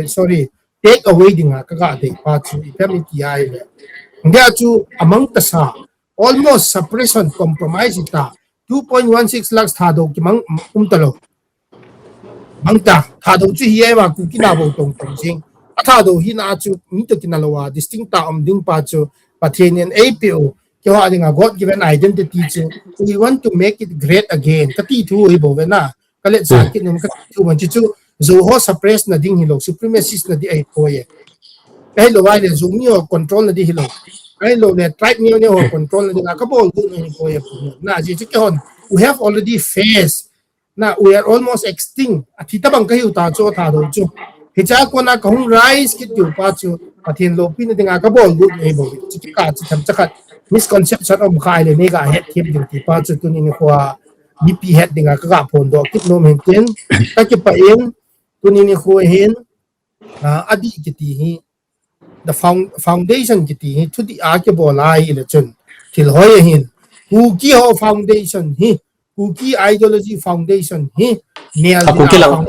sorry take away dinga ka ga de pa chu family ki ai le ngia chu among the sa almost suppression compromise ita 2.16 lakhs tha do ki mang talo mangta tha do chu hi ai ma ku ki na bo tong tong sing tha do hi na chu mi to ki na lo wa distinct ta ding pa chu Pathenian APO kyo ha dinga God given identity chu we want to make it great again ka ti thu hi bo ve na ka le sa ki num ka tu man chu zo ho suppress na ding hi lo supremacist na di ai ko ye ai lo wa le zo mi ho control na di hi lo ai lo le tribe mi ne ho control na di na ka bol du ni ko ye na ji chu ki hon we have already faced na we are almost extinct athita bang ka hiu ta cho tha do chu hicha ko na kahung rise kit yu pa chu pathin lo pin dinga ka bol du ei bo chi ka chi tham chakhat misconception of khai le ne ga het thim ding ti pa chu tu ni ko bp het dinga ka ga phon do kit no men ten ka ki pa en tu ni ko hen adi ki ti hi the foundation ki ti hi thu di a ke bo lai le chun thil hoy hin hu ki ho foundation hi hu ki ideology foundation hi nel ki lang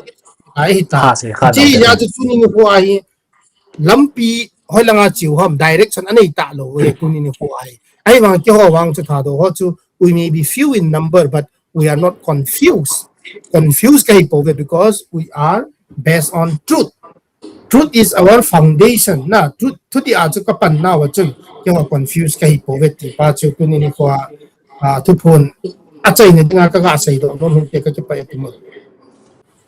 ai ta se chi ya chu tu ni ko ai lampi hoi langa chiu hom direction anei ta lo we tu ni ko ai wang ki ho wang chu tha do ho chu we may be few in number but we are not confused kai po because we are based on truth is our foundation na truth di a chu ka pan na wa chu ki ho confused kai po ti pa chu tu ni ko tu phon a chai ni nga ka ga sai do no te ka pa ti mo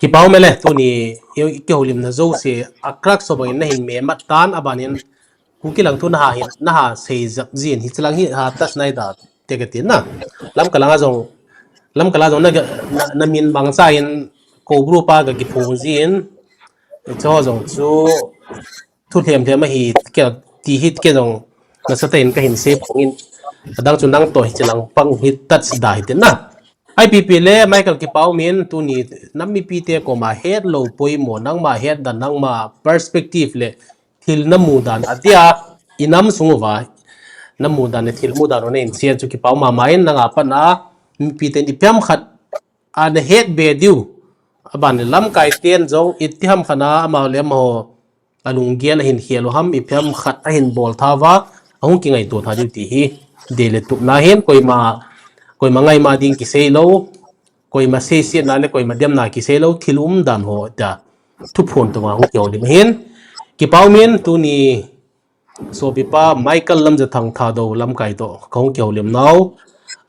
ki pau mele tu ni ki holim na zo se akrak so boin na hin me matan abanin ku ki lang tu na ha hin na ha sei zak zin hi chlang hi ha tas nai da te ka tin na lam kala zong na min bang sa in ko gru pa ga ki phung zin cho zong chu thu them ma hi ke ti hit ke zong na sa ten ka hin se phongin adang chu nang to hi chlang pang hit tat da hi tin na IPP le Michael ki pau min tu ni nammi pite ko ma head lo poi mo nang ma head dan nang ma perspective le thil na mu dan atia inam sunguwa namu dan ne thil mu dan ne in sia chu ki pau ma main nanga pa na mi pite ni pyam khat an head be diu aban lam kai ten zo itiam khana ma le mo alung gen hin hielo ham i pyam khat a hin bol thawa ahung ki ngai to tha ju ti hi dele tu na hen koi mangai ma ding ki sei lo koi ma se se na le koi ma dem na ki sei lo thilum dan ho da thu phon to ma hu kyo lim hen ki pau min tu ni so bi pa Michael lam ja thang tha do lam kai to khong kyo lim nau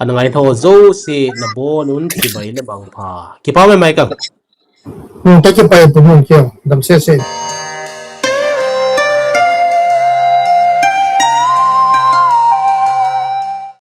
an ngai tho zo se na bo nun ki bai le bang pha ki pau me Michael ta ki pa ti mo kyo dam se